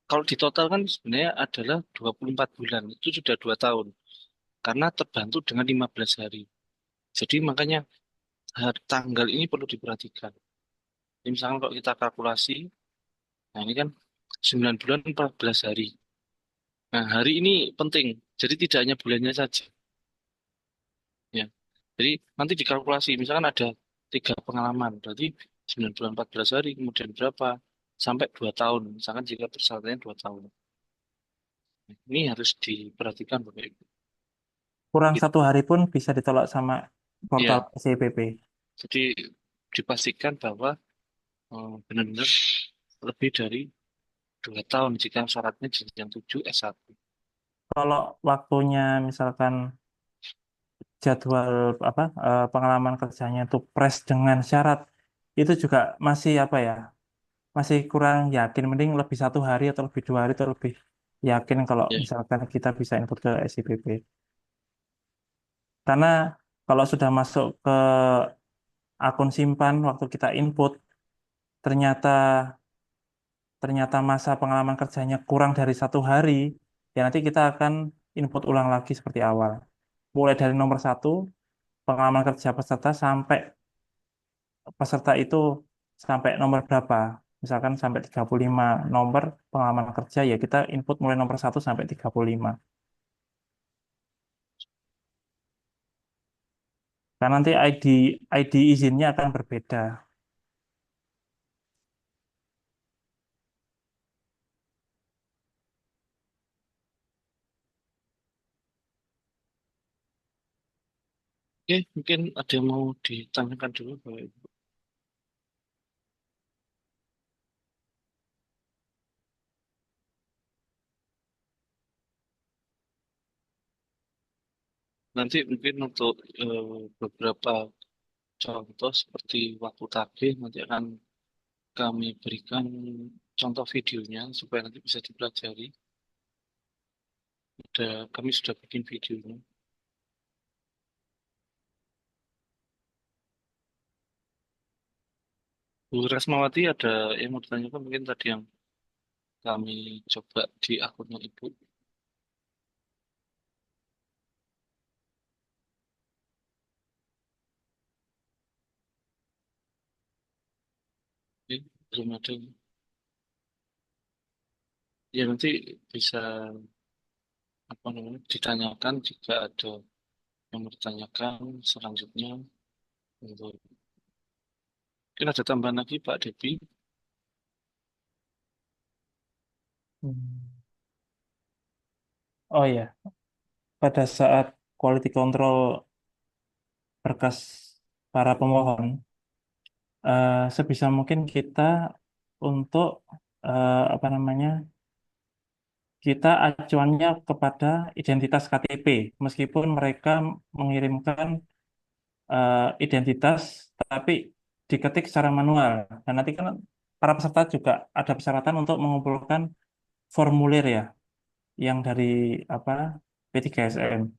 Kalau di total kan sebenarnya adalah 24 bulan, itu sudah 2 tahun. Karena terbantu dengan 15 hari. Jadi makanya tanggal ini perlu diperhatikan. Jadi misalkan kalau kita kalkulasi, nah ini kan 9 bulan 14 hari. Nah, hari ini penting. Jadi tidak hanya bulannya saja. Ya. Jadi nanti dikalkulasi, misalkan ada 3 pengalaman, berarti 9 bulan 14 hari, kemudian berapa? Sampai 2 tahun. Misalkan jika persyaratannya 2 tahun. Ini harus diperhatikan Bapak Ibu. Kurang Gitu. 1 hari pun bisa ditolak sama portal Ya, SIPP. jadi dipastikan bahwa benar-benar lebih dari 2 tahun jika syaratnya jenjang 7 S1. Kalau waktunya misalkan jadwal apa pengalaman kerjanya itu pres dengan syarat itu juga masih apa ya masih kurang yakin, mending lebih 1 hari atau lebih 2 hari atau lebih yakin kalau Ya, misalkan kita bisa input ke SIPP. Karena kalau sudah masuk ke akun simpan waktu kita input ternyata ternyata masa pengalaman kerjanya kurang dari 1 hari, ya nanti kita akan input ulang lagi seperti awal. Mulai dari nomor 1 pengalaman kerja peserta sampai peserta itu sampai nomor berapa. Misalkan sampai 35 nomor pengalaman kerja, ya kita input mulai nomor 1 sampai 35. Karena nanti ID izinnya akan berbeda. oke, mungkin ada yang mau ditanyakan dulu Bapak Ibu. Nanti mungkin untuk beberapa contoh seperti waktu tagih nanti akan kami berikan contoh videonya supaya nanti bisa dipelajari. Kami sudah bikin videonya. Bu Rasmawati ada yang mau ditanyakan mungkin tadi yang kami coba di akunnya Ibu. Oke, belum ada. Ya nanti bisa apa namanya ditanyakan jika ada yang mau ditanyakan selanjutnya. Untuk mungkin ada tambahan lagi Pak Depi. Hmm. Oh ya, pada saat quality control berkas para pemohon, sebisa mungkin kita untuk apa namanya kita acuannya kepada identitas KTP, meskipun mereka mengirimkan identitas tapi diketik secara manual. Dan nanti kan para peserta juga ada persyaratan untuk mengumpulkan formulir ya, yang dari apa P3SM.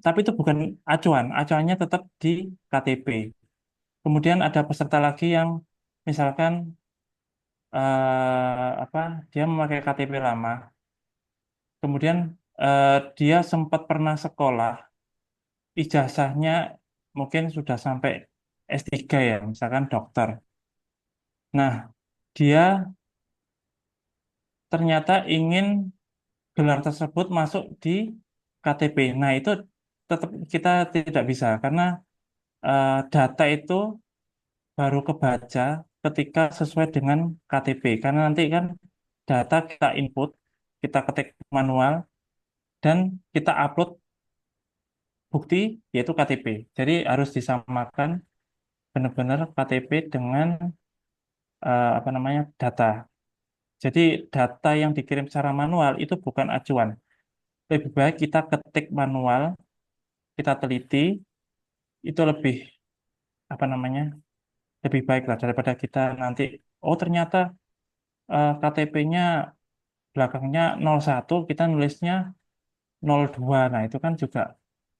Tapi itu bukan acuan, acuannya tetap di KTP. Kemudian ada peserta lagi yang misalkan apa dia memakai KTP lama, kemudian dia sempat pernah sekolah, ijazahnya mungkin sudah sampai S3 ya, misalkan dokter. Nah, dia ternyata ingin gelar tersebut masuk di KTP. Nah, itu tetap kita tidak bisa karena data itu baru kebaca ketika sesuai dengan KTP. Karena nanti kan data kita input, kita ketik manual, dan kita upload bukti yaitu KTP. Jadi harus disamakan benar-benar KTP dengan apa namanya data. Jadi data yang dikirim secara manual itu bukan acuan. lebih baik kita ketik manual, kita teliti, itu lebih apa namanya, lebih baik lah daripada kita nanti, oh ternyata KTP-nya belakangnya 01, kita nulisnya 02. Nah, itu kan juga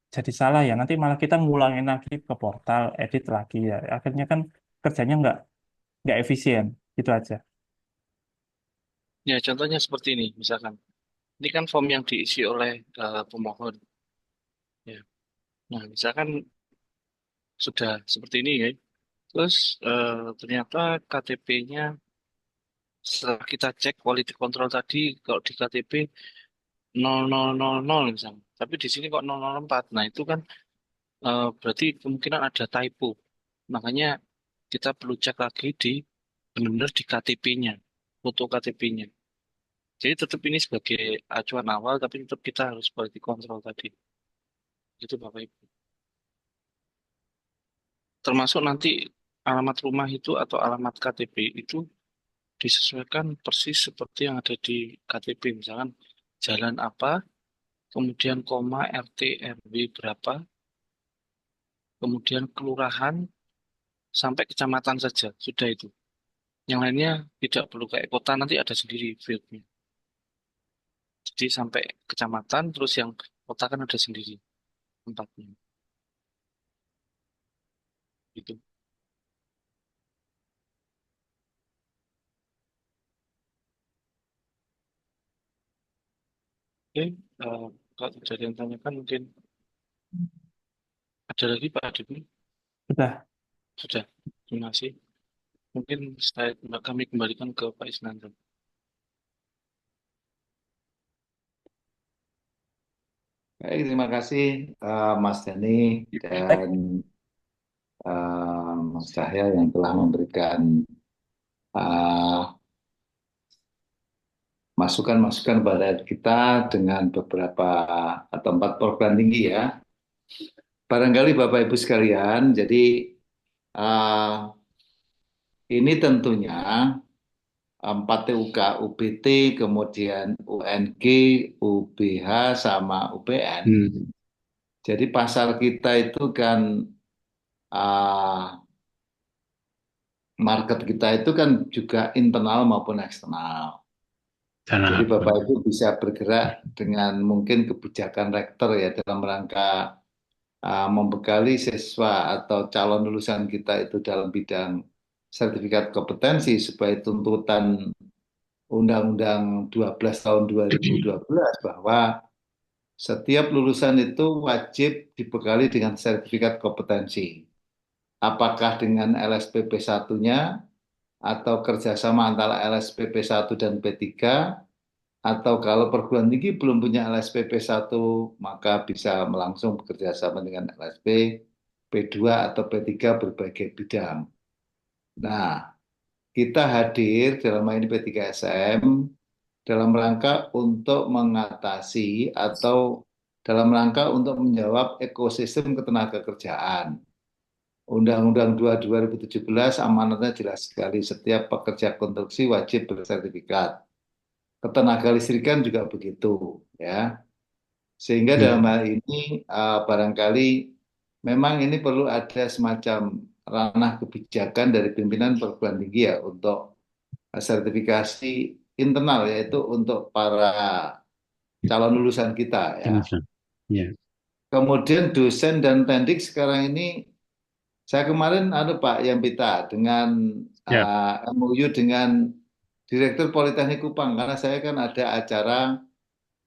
jadi salah ya. Nanti malah kita ngulangin lagi ke portal, edit lagi ya. Akhirnya kan kerjanya nggak efisien. Gitu aja. Ya, contohnya seperti ini, misalkan. Ini kan form yang diisi oleh pemohon. Ya. Nah, misalkan sudah seperti ini ya. Terus ternyata KTP-nya setelah kita cek quality control tadi, kalau di KTP 0000 misalnya. Tapi di sini kok 004. Nah, itu kan berarti kemungkinan ada typo. Makanya kita perlu cek lagi di benar-benar di KTP-nya, foto KTP-nya. Jadi tetap ini sebagai acuan awal, tapi tetap kita harus quality control tadi. Itu Bapak Ibu. Termasuk nanti alamat rumah itu atau alamat KTP itu disesuaikan persis seperti yang ada di KTP. Misalkan jalan apa, kemudian koma, RT, RW berapa, kemudian kelurahan, sampai kecamatan saja. Sudah itu. Yang lainnya tidak perlu kayak kota, nanti ada sendiri fieldnya. Jadi sampai kecamatan, terus yang kota kan ada sendiri tempatnya. Gitu. Oke, kalau tidak ada yang tanyakan mungkin ada lagi Pak Adibin? Sudah. Sudah, terima kasih. Mungkin kami kembalikan ke Pak Isnandar. Baik, terima kasih Mas Dani dan Mas Cahya yang telah memberikan masukan-masukan pada kita dengan beberapa atau 4 program tinggi ya. Barangkali Bapak Ibu sekalian, jadi ini tentunya 4 TUK, UBT, kemudian UNG, UBH, sama UPN. Jadi pasar kita itu kan market kita itu kan juga internal maupun eksternal. Jadi Bapak Ibu bisa bergerak dengan mungkin kebijakan rektor ya dalam rangka membekali siswa atau calon lulusan kita itu dalam bidang sertifikat kompetensi supaya tuntutan Undang-Undang 12 tahun 2012 bahwa setiap lulusan itu wajib dibekali dengan sertifikat kompetensi. Apakah dengan LSPP 1-nya atau kerjasama antara LSPP 1 dan P3, atau kalau perguruan tinggi belum punya LSPP 1 maka bisa langsung bekerja sama dengan LSP P2 atau P3 berbagai bidang. Nah, kita hadir dalam hal ini P3SM dalam rangka untuk mengatasi atau dalam rangka untuk menjawab ekosistem ketenagakerjaan. Undang-Undang 2 2017 amanatnya jelas sekali, setiap pekerja konstruksi wajib bersertifikat. Ketenaga listrikan juga begitu, ya. Sehingga dalam hal ini barangkali memang ini perlu ada semacam ranah kebijakan dari pimpinan perguruan tinggi ya untuk sertifikasi internal, yaitu untuk para calon lulusan kita ya. Kemudian dosen dan pendik sekarang ini saya kemarin Pak Yampita dengan MOU dengan Direktur Politeknik Kupang, karena saya kan ada acara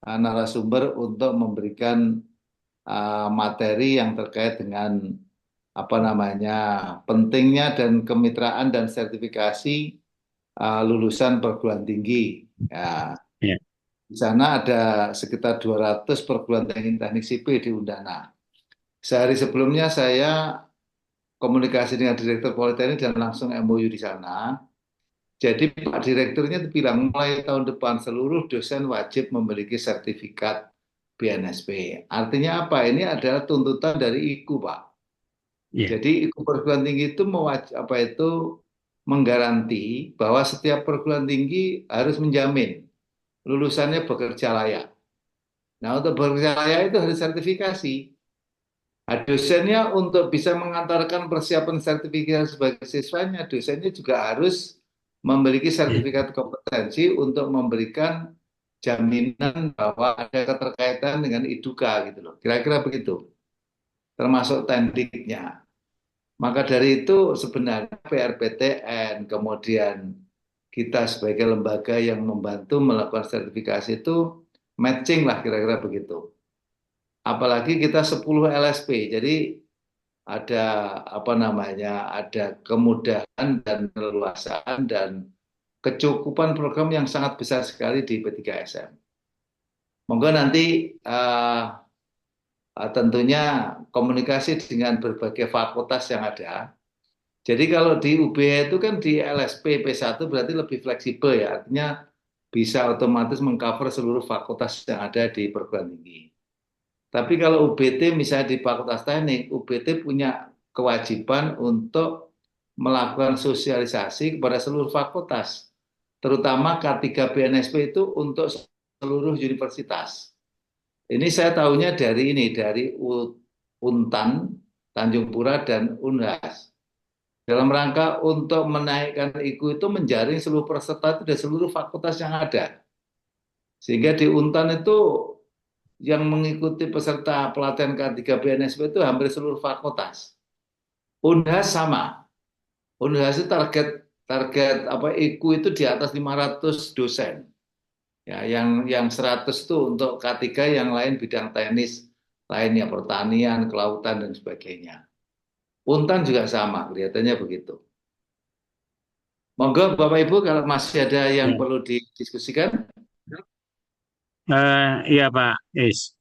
narasumber untuk memberikan materi yang terkait dengan pentingnya dan kemitraan dan sertifikasi lulusan perguruan tinggi. Ya. Di sana ada sekitar 200 perguruan tinggi teknik sipil di Undana. Sehari sebelumnya saya komunikasi dengan Direktur Politeknik dan langsung MOU di sana. Jadi Pak Direkturnya bilang mulai tahun depan seluruh dosen wajib memiliki sertifikat BNSP. Artinya apa? Ini adalah tuntutan dari IKU, Pak. Jadi IKU perguruan tinggi itu menggaranti bahwa setiap perguruan tinggi harus menjamin lulusannya bekerja layak. Nah, untuk berwilayah itu harus sertifikasi. Nah, dosennya untuk bisa mengantarkan persiapan sertifikasi sebagai siswanya, dosennya juga harus memiliki sertifikat kompetensi untuk memberikan jaminan bahwa ada keterkaitan dengan IDUKA gitu loh. Kira-kira begitu. Termasuk tendiknya. Maka dari itu sebenarnya PRPTN, kemudian kita sebagai lembaga yang membantu melakukan sertifikasi itu matching lah kira-kira begitu. Apalagi kita 10 LSP, jadi ada apa namanya, ada kemudahan dan keleluasaan dan kecukupan program yang sangat besar sekali di P3SM. Monggo nanti tentunya komunikasi dengan berbagai fakultas yang ada. Jadi kalau di UB itu kan di LSP P1 berarti lebih fleksibel ya, artinya bisa otomatis mengcover seluruh fakultas yang ada di perguruan tinggi. Tapi kalau UBT misalnya di Fakultas Teknik, UBT punya kewajiban untuk melakukan sosialisasi kepada seluruh fakultas, terutama K3 BNSP itu untuk seluruh universitas. Ini saya tahunya dari Untan, Tanjung Pura, dan Unhas. Dalam rangka untuk menaikkan IKU itu menjaring seluruh peserta itu dari seluruh fakultas yang ada. Sehingga di Untan itu yang mengikuti peserta pelatihan K3 BNSP itu hampir seluruh fakultas. Unhas sama. Unhas itu target apa IKU itu di atas 500 dosen. Ya, yang 100 itu untuk K3, yang lain bidang teknis lainnya, pertanian, kelautan dan sebagainya. Untan juga sama, kelihatannya begitu. Monggo Bapak Ibu kalau masih ada yang perlu didiskusikan. Iya Pak Is.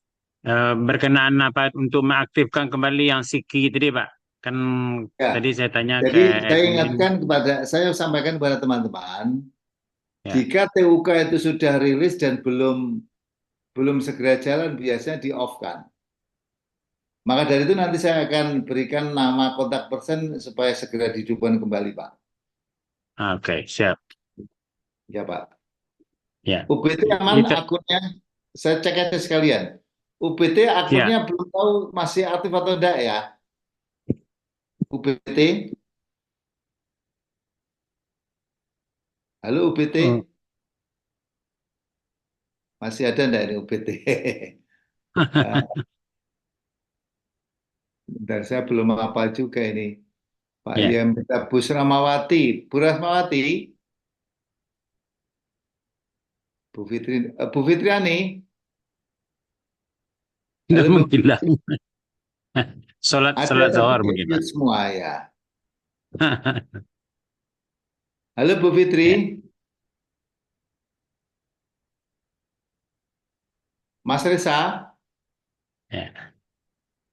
Berkenaan apa untuk mengaktifkan kembali yang Siki tadi Pak. Kan Ya, tadi saya tanya jadi ke saya admin. ingatkan saya sampaikan kepada teman-teman, Ya. jika TUK itu sudah rilis dan belum segera jalan, biasanya di-off-kan. Maka dari itu nanti saya akan berikan nama kontak person supaya segera dihidupkan kembali, Pak. Oke, siap. Ya, Pak. Ya. UBT aman Itu, akunnya? Saya cek aja sekalian. UBT akunnya belum tahu masih aktif atau enggak ya? UBT? Halo UBT? Masih ada enggak ini UBT? Bentar, saya belum apa juga ini. Pak Ya. Bu Ramawati. Bu Ramawati? Bu Fitriani? Udah Halo Bu. menghilang. Sholat zuhur mungkin Pak. Semua ya. Halo Bu Fitri. Ya. Mas Reza. Ya.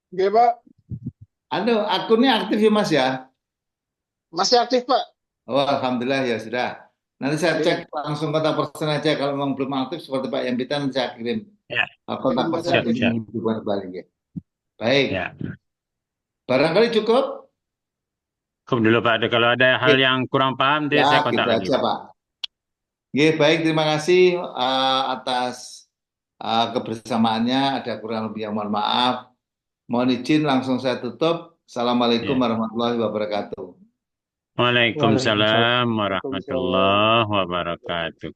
Oke, Pak. Akunnya aktif ya Mas ya? Masih aktif, Pak. Oh, alhamdulillah ya sudah. Nanti saya cek langsung kontak person aja, kalau memang belum aktif seperti Pak Yambita nanti saya kirim kontak person ini bukan kembali ya. Baik. Ya. Barangkali cukup? Cukup dulu Pak. Kalau ada hal yang kurang paham, nanti saya kontak gitu lagi aja, Pak. Oke, baik, terima kasih atas kebersamaannya. Ada kurang lebih yang mohon maaf. Mohon izin langsung saya tutup. Assalamualaikum warahmatullahi wabarakatuh. Waalaikumsalam warahmatullahi wabarakatuh.